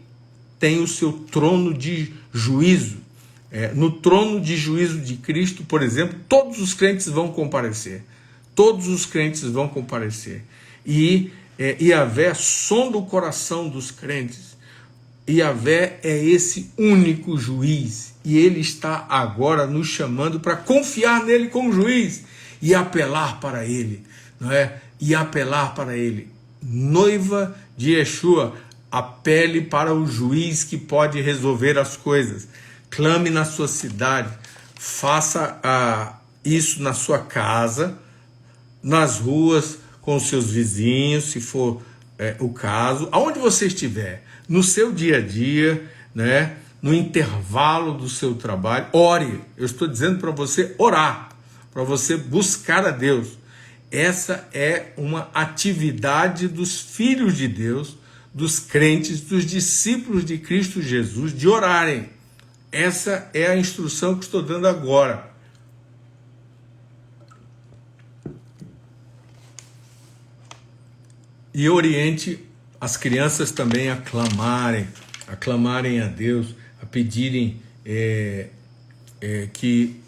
tem o seu trono de juízo. No trono de juízo de Cristo, por exemplo, todos os crentes vão comparecer. Todos os crentes vão comparecer. E Yahvé sonda o coração dos crentes. Yahvé é esse único juiz. E ele está agora nos chamando para confiar nele como juiz e apelar para ele. Não é? E apelar para ele. Noiva de Yeshua, apele para o juiz que pode resolver as coisas. Clame na sua cidade. Faça isso na sua casa, nas ruas, com os seus vizinhos, se for o caso, aonde você estiver, no seu dia a dia, né? No intervalo do seu trabalho, ore. Eu estou dizendo para você orar. para você buscar a Deus. Essa é uma atividade dos filhos de Deus, dos crentes, dos discípulos de Cristo Jesus, de orarem. Essa é a instrução que estou dando agora. E oriente as crianças também a clamarem a Deus, a pedirem que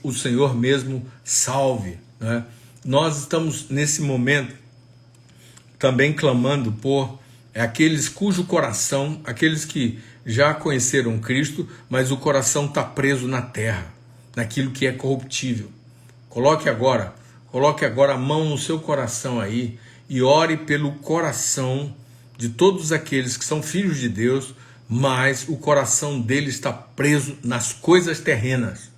o Senhor mesmo salve, né? Nós estamos nesse momento também clamando por aqueles cujo coração, aqueles que já conheceram Cristo, mas o coração está preso na terra, naquilo que é corruptível. Coloque agora a mão no seu coração aí e ore pelo coração de todos aqueles que são filhos de Deus, mas o coração deles está preso nas coisas terrenas.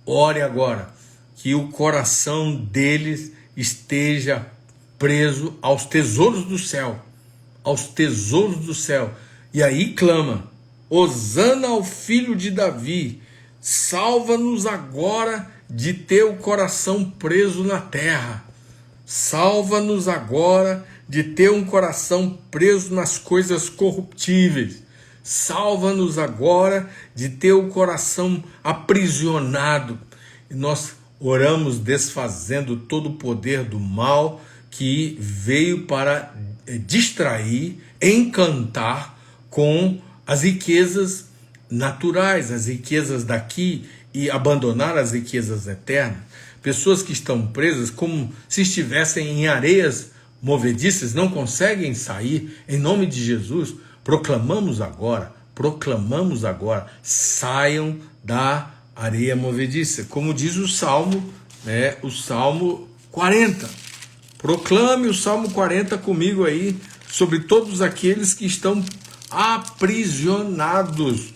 Ore agora que o coração deles esteja preso aos tesouros do céu, aos tesouros do céu. E aí clama: Hosana ao filho de Davi, salva-nos agora de ter o coração preso na terra. Salva-nos agora de ter um coração preso nas coisas corruptíveis. Salva-nos agora de ter o coração aprisionado. E nós oramos desfazendo todo o poder do mal que veio para distrair, encantar com as riquezas naturais, as riquezas daqui, e abandonar as riquezas eternas. Pessoas que estão presas como se estivessem em areias movediças, não conseguem sair. Em nome de Jesus, proclamamos agora, saiam da areia movediça, como diz o Salmo, o Salmo 40. Proclame o Salmo 40 comigo aí, sobre todos aqueles que estão aprisionados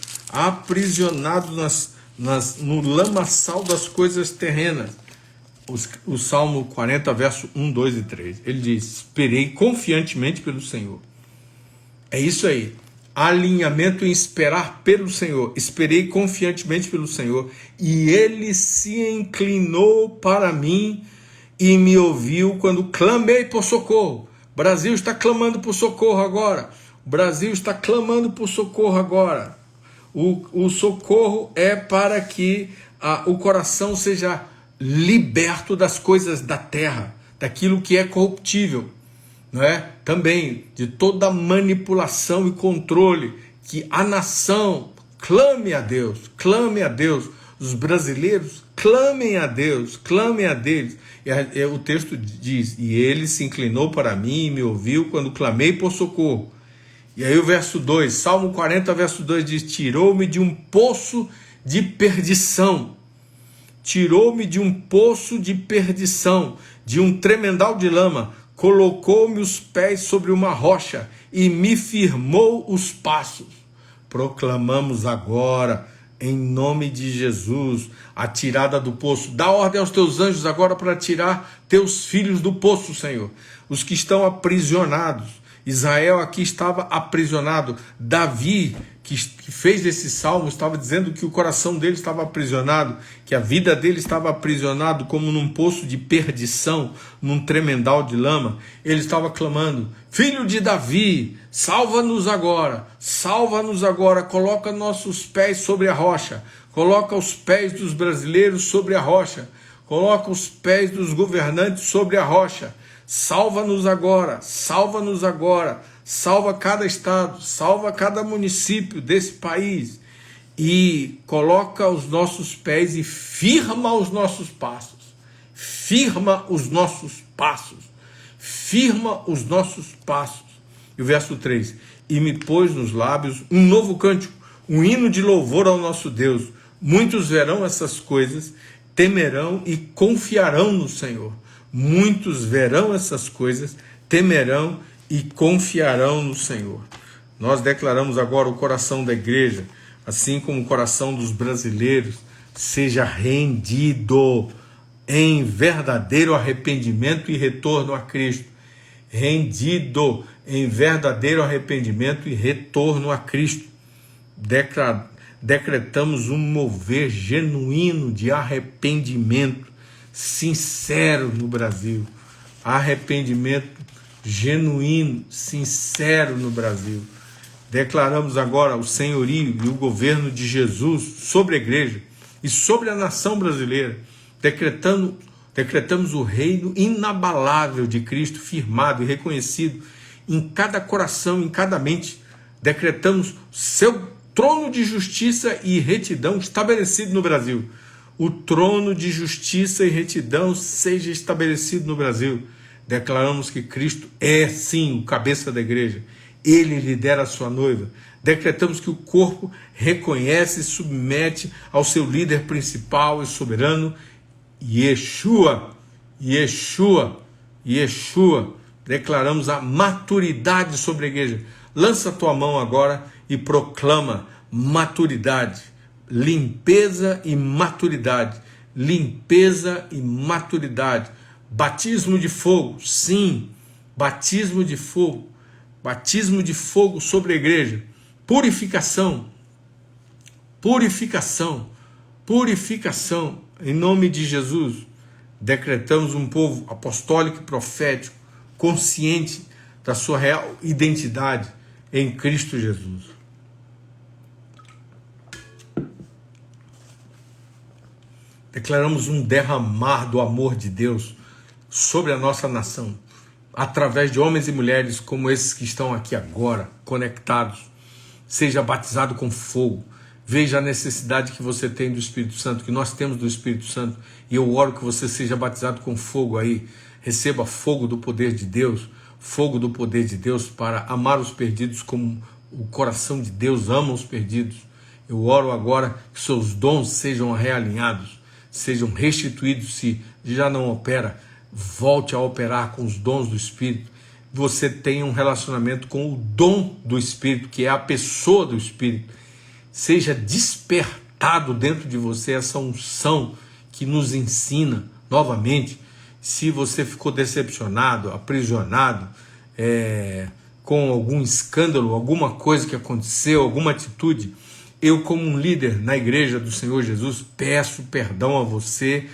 no lamaçal das coisas terrenas. O Salmo 40, verso 1, 2 e 3. Ele diz: esperei confiantemente pelo Senhor. É isso aí. Alinhamento em esperar pelo Senhor. Esperei confiantemente pelo Senhor, e Ele se inclinou para mim e me ouviu quando clamei por socorro. O Brasil está clamando por socorro agora. O Brasil está clamando por socorro agora. O socorro é para que o coração seja liberto das coisas da terra, daquilo que é corruptível, não é? Também de toda manipulação e controle, que a nação clame a Deus, os brasileiros clamem a Deus, E o texto diz: e ele se inclinou para mim e me ouviu quando clamei por socorro. E aí o verso 2, Salmo 40, verso 2 diz: tirou-me de um poço de perdição. Tirou-me de um poço de perdição, de um tremendal de lama, colocou-me os pés sobre uma rocha e me firmou os passos. Proclamamos agora, em nome de Jesus, a tirada do poço. Dá ordem aos teus anjos agora para tirar teus filhos do poço, Senhor. Os que estão aprisionados. Israel aqui estava aprisionado. Davi, que fez esse salmo, estava dizendo que o coração dele estava aprisionado, que a vida dele estava aprisionado como num poço de perdição, num tremendal de lama. Ele estava clamando: filho de Davi, salva-nos agora, coloca nossos pés sobre a rocha, coloca os pés dos brasileiros sobre a rocha, coloca os pés dos governantes sobre a rocha. Salva-nos agora, salva cada estado, salva cada município desse país e coloca os nossos pés e firma os nossos passos, E o verso 3, e me pôs nos lábios um novo cântico, um hino de louvor ao nosso Deus. Muitos verão essas coisas, temerão e confiarão no Senhor. Muitos verão essas coisas, temerão e confiarão no Senhor. Nós declaramos agora: o coração da igreja, assim como o coração dos brasileiros, seja rendido em verdadeiro arrependimento e retorno a Cristo. Rendido em verdadeiro arrependimento e retorno a Cristo. Decretamos um mover genuíno de arrependimento, sincero no Brasil. Arrependimento genuíno, sincero no Brasil. Declaramos agora o senhorio e o governo de Jesus sobre a igreja e sobre a nação brasileira. Decretamos o reino inabalável de Cristo, firmado e reconhecido em cada coração, em cada mente. Decretamos seu trono de justiça e retidão estabelecido no Brasil. O trono de justiça e retidão seja estabelecido no Brasil. Declaramos que Cristo é, sim, o cabeça da igreja. Ele lidera a sua noiva. Decretamos que o corpo reconhece e submete ao seu líder principal e soberano, Yeshua. Yeshua. Yeshua. Declaramos a maturidade sobre a igreja. Lança a tua mão agora e proclama maturidade, limpeza e maturidade, limpeza e maturidade. Batismo de fogo, sim, batismo de fogo sobre a igreja. Purificação, purificação, purificação, em nome de Jesus. Decretamos um povo apostólico e profético, consciente da sua real identidade em Cristo Jesus. Declaramos um derramar do amor de Deus sobre a nossa nação, através de homens e mulheres como esses que estão aqui agora, conectados. Seja batizado com fogo. Veja a necessidade que você tem do Espírito Santo, que nós temos do Espírito Santo, e eu oro que você seja batizado com fogo aí. Receba fogo do poder de Deus, fogo do poder de Deus para amar os perdidos como o coração de Deus ama os perdidos. Eu oro agora que seus dons sejam realinhados, sejam restituídos. Se já não opera, volte a operar com os dons do Espírito. Você tenha um relacionamento com o dom do Espírito, que é a pessoa do Espírito. Seja despertado dentro de você essa unção que nos ensina novamente. Se você ficou decepcionado, aprisionado, com algum escândalo, alguma coisa que aconteceu, alguma atitude, eu, como um líder na igreja do Senhor Jesus, peço perdão a você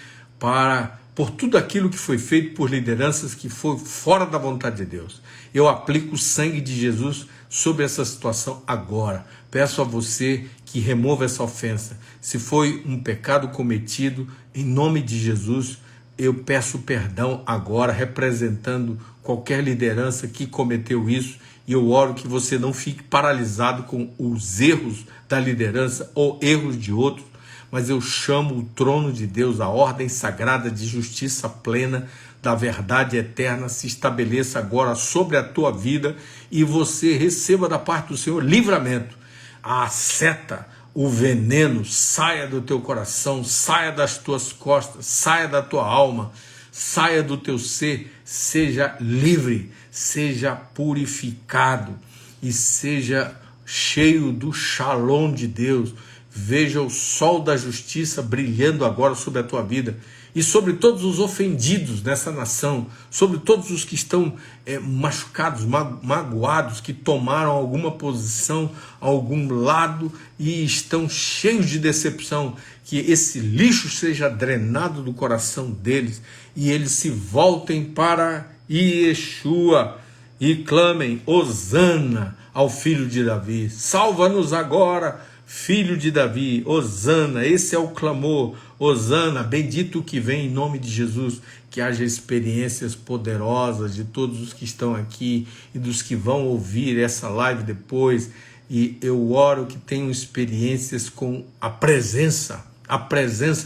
por tudo aquilo que foi feito por lideranças que foi fora da vontade de Deus. Eu aplico o sangue de Jesus sobre essa situação agora. Peço a você que remova essa ofensa. Se foi um pecado cometido, em nome de Jesus, eu peço perdão agora, representando qualquer liderança que cometeu isso, e eu oro que você não fique paralisado com os erros da liderança ou erros de outros, mas eu chamo o trono de Deus, a ordem sagrada de justiça plena, da verdade eterna, se estabeleça agora sobre a tua vida e você receba da parte do Senhor livramento. A seta, o veneno, saia do teu coração, saia das tuas costas, saia da tua alma, saia do teu ser, seja livre, seja purificado e seja cheio do shalom de Deus. Veja o sol da justiça brilhando agora sobre a tua vida e sobre todos os ofendidos nessa nação, sobre todos os que estão machucados, magoados, que tomaram alguma posição, algum lado e estão cheios de decepção. Que esse lixo seja drenado do coração deles e eles se voltem para Yeshua e clamem: Hosana ao Filho de Davi. Salva-nos agora, Filho de Davi, Hosana. Esse é o clamor, Hosana, bendito o que vem em nome de Jesus. Que haja experiências poderosas de todos os que estão aqui e dos que vão ouvir essa live depois, e eu oro que tenham experiências com a presença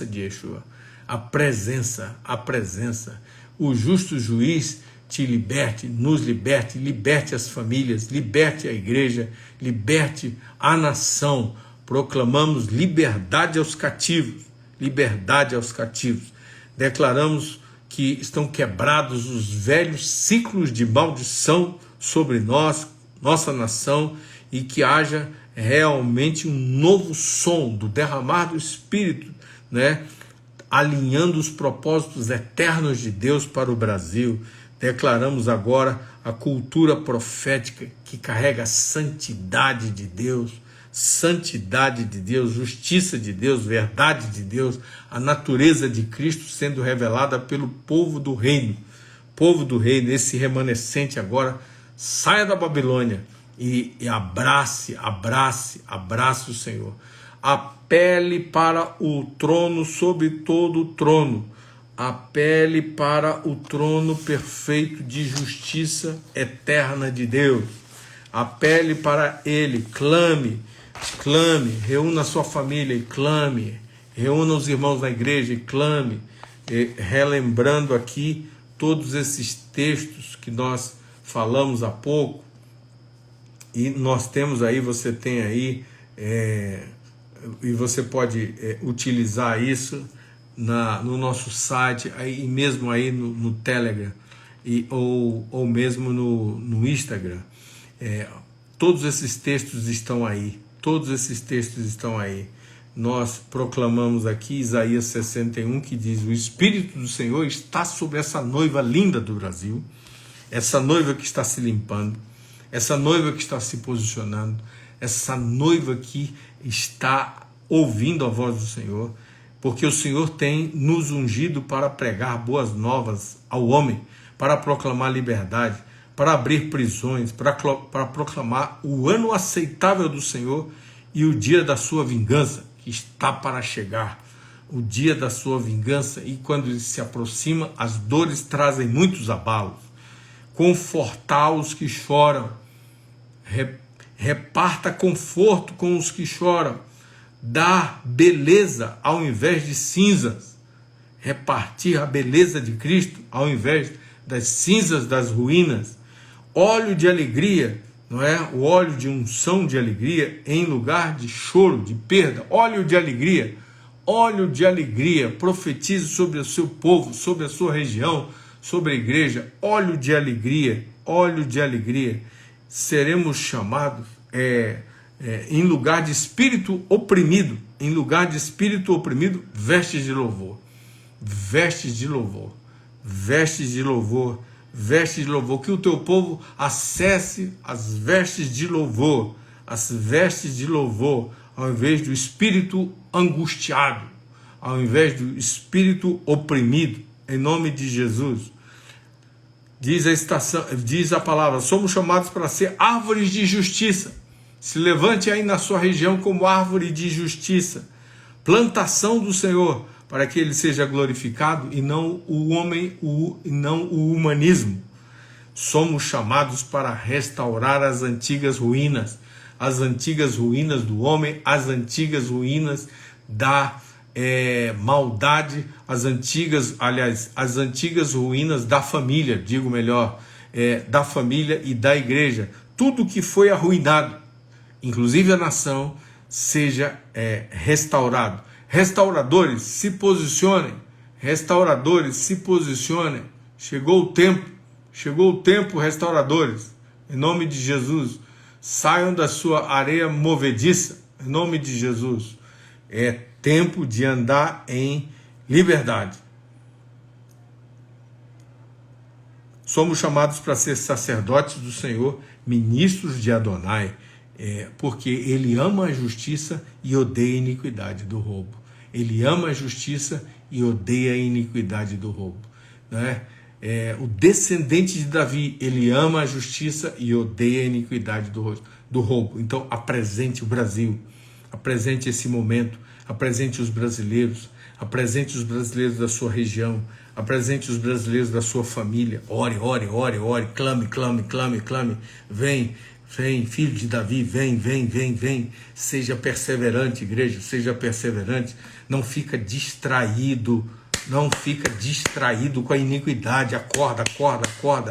de Yeshua, a presença. O justo juiz te liberte, nos liberte, liberte as famílias, liberte a igreja, liberte a nação. Proclamamos liberdade aos cativos, liberdade aos cativos. Declaramos que estão quebrados os velhos ciclos de maldição sobre nós, nossa nação, e que haja realmente um novo som do derramar do Espírito, né? Alinhando os propósitos eternos de Deus para o Brasil. Declaramos agora a cultura profética que carrega a santidade de Deus, santidade de Deus, justiça de Deus, verdade de Deus, a natureza de Cristo sendo revelada pelo povo do reino. Povo do reino, esse remanescente agora, saia da Babilônia e abrace o Senhor. Apele para o trono sobre todo o trono. Apele para o trono perfeito de justiça eterna de Deus. Apele para ele, clame, reúna a sua família e clame, reúna os irmãos da igreja e clame, relembrando aqui todos esses textos que nós falamos há pouco, e nós temos aí, você tem aí, e você pode utilizar isso no nosso site, aí, e mesmo aí no Telegram, ou mesmo no Instagram. Todos esses textos estão aí, Nós proclamamos aqui Isaías 61, que diz: o Espírito do Senhor está sobre essa noiva linda do Brasil, essa noiva que está se limpando, essa noiva que está se posicionando, essa noiva que está ouvindo a voz do Senhor, porque o Senhor tem nos ungido para pregar boas novas ao homem, para proclamar liberdade, para abrir prisões, para proclamar o ano aceitável do Senhor e o dia da sua vingança, que está para chegar. O dia da sua vingança, e quando ele se aproxima, as dores trazem muitos abalos. Confortar os que choram, reparta conforto com os que choram, dá beleza ao invés de cinzas, repartir a beleza de Cristo ao invés das cinzas das ruínas, óleo de alegria, não é? O óleo de unção de alegria em lugar de choro, de perda, óleo de alegria, profetize sobre o seu povo, sobre a sua região, sobre a igreja, óleo de alegria, seremos chamados em lugar de espírito oprimido, vestes de louvor, que o teu povo acesse as vestes de louvor, ao invés do espírito angustiado, ao invés do espírito oprimido, em nome de Jesus. Diz a palavra, somos chamados para ser árvores de justiça. Se levante aí na sua região como árvore de justiça, plantação do Senhor, para que ele seja glorificado e não o homem, e não o humanismo. Somos chamados para restaurar as antigas ruínas do homem, as antigas ruínas da maldade, as antigas ruínas da família, da família e da igreja. Tudo que foi arruinado, inclusive a nação, seja restaurado. Restauradores, se posicionem. Chegou o tempo, restauradores. Em nome de Jesus, saiam da sua areia movediça. Em nome de Jesus. É tempo de andar em liberdade. Somos chamados para ser sacerdotes do Senhor, ministros de Adonai, porque ele ama a justiça e odeia a iniquidade do roubo. Ele ama a justiça e odeia a iniquidade do roubo. Né? O descendente de Davi, ele ama a justiça e odeia a iniquidade do roubo. Então, apresente o Brasil, apresente esse momento, apresente os brasileiros da sua região, apresente os brasileiros da sua família. Ore, clame. Vem, filho de Davi, vem. Seja perseverante, igreja, seja perseverante. Não fica distraído com a iniquidade. Acorda.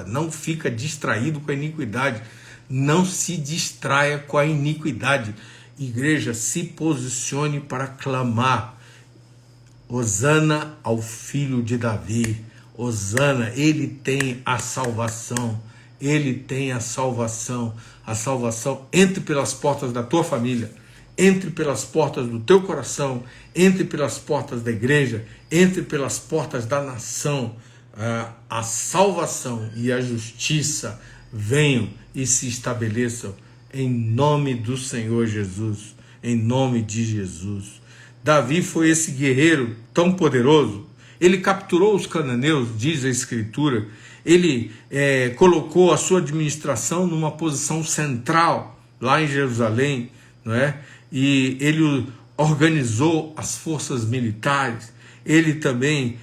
Não fica distraído com a iniquidade. Não se distraia com a iniquidade. Igreja, se posicione para clamar. Hosana ao filho de Davi. Hosana, ele tem a salvação. A salvação entre pelas portas da tua família, entre pelas portas do teu coração, entre pelas portas da igreja, entre pelas portas da nação. A salvação e a justiça venham e se estabeleçam em nome do Senhor Jesus, em nome de Jesus. Davi foi esse guerreiro tão poderoso. Ele capturou os cananeus, diz a Escritura. Ele colocou a sua administração numa posição central, lá em Jerusalém, não é? E ele organizou as forças militares. Ele também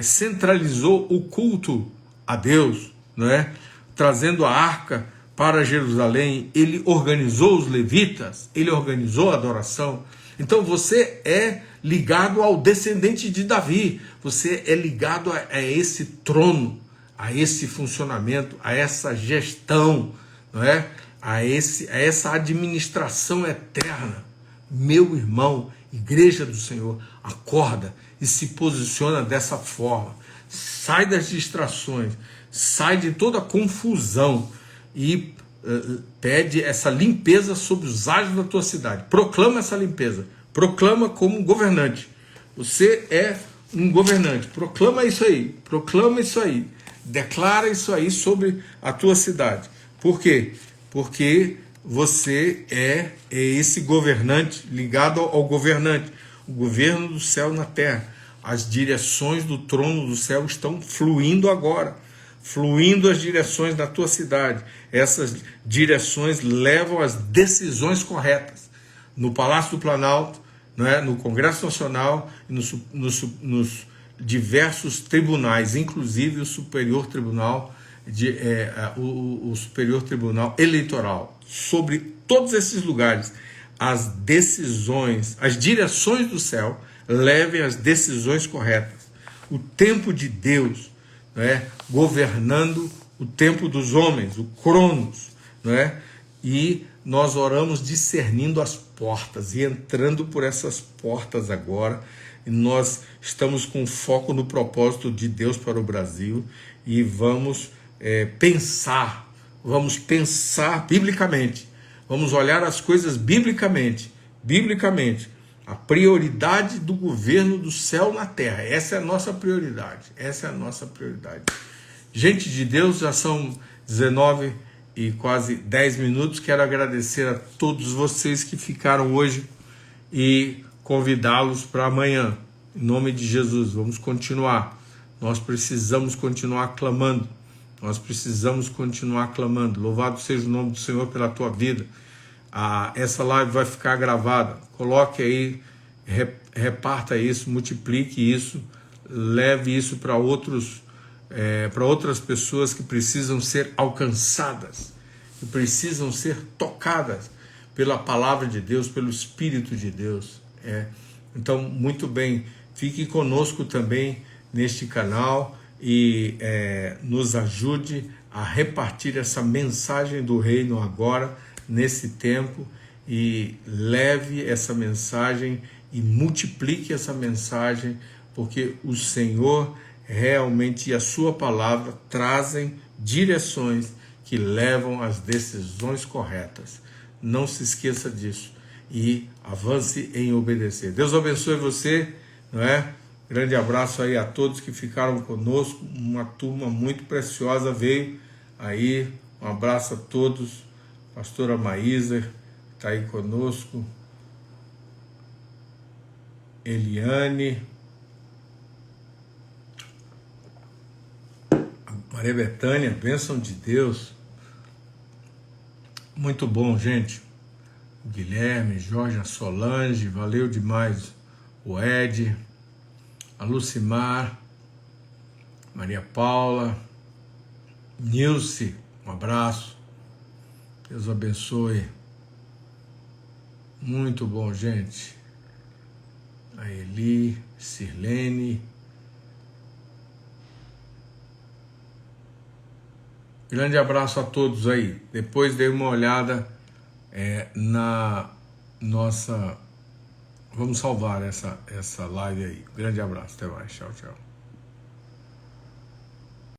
centralizou o culto a Deus, não é? Trazendo a arca para Jerusalém. Ele organizou os levitas, ele organizou a adoração. Então você é ligado ao descendente de Davi, você é ligado a esse trono, a esse funcionamento, a essa gestão, não é? A essa administração eterna. Meu irmão, igreja do Senhor, acorda e se posiciona dessa forma. Sai das distrações, sai de toda a confusão e pede essa limpeza sobre os ares da tua cidade. Proclama essa limpeza. Proclama como governante. Você é um governante. Proclama isso aí. Proclama isso aí. Declara isso aí sobre a tua cidade. Por quê? Porque você é esse governante ligado ao governante. O governo do céu na terra. As direções do trono do céu estão fluindo agora. Fluindo as direções da tua cidade. Essas direções levam às decisões corretas. No Palácio do Planalto, no Congresso Nacional e nos diversos tribunais, inclusive o Superior Tribunal, o Superior Tribunal Eleitoral. Sobre todos esses lugares, as decisões, as direções do céu levem às decisões corretas. O tempo de Deus, governando o tempo dos homens, o Cronos, e nós oramos discernindo as portas e entrando por essas portas agora. E nós estamos com foco no propósito de Deus para o Brasil e vamos pensar biblicamente, vamos olhar as coisas biblicamente, a prioridade do governo do céu na terra. Essa é a nossa prioridade, Gente de Deus, já são 19 e quase 10 minutos. Quero agradecer a todos vocês que ficaram hoje e convidá-los para amanhã. Em nome de Jesus, vamos continuar. Nós precisamos continuar clamando. Louvado seja o nome do Senhor pela tua vida. Essa live vai ficar gravada. Coloque aí, reparta isso, multiplique isso, leve isso para outras pessoas que precisam ser alcançadas, que precisam ser tocadas pela palavra de Deus, pelo Espírito de Deus. Então, muito bem, fique conosco também neste canal e nos ajude a repartir essa mensagem do reino agora, nesse tempo, e leve essa mensagem e multiplique essa mensagem, porque o Senhor realmente e a sua palavra trazem direções que levam às decisões corretas. Não se esqueça disso e avance em obedecer. Deus abençoe você, Grande abraço aí a todos que ficaram conosco, uma turma muito preciosa veio aí, um abraço a todos, pastora Maísa está aí conosco, Eliane, Maria Bethânia, bênção de Deus, muito bom, gente. Guilherme, Jorge, a Solange, valeu demais. O Ed, a Lucimar, Maria Paula, Nilce, um abraço. Deus abençoe. Muito bom, gente. A Eli, Sirlene. Grande abraço a todos aí. Depois dei uma olhada na nossa... Vamos salvar essa live aí. Grande abraço. Até mais. Tchau, tchau.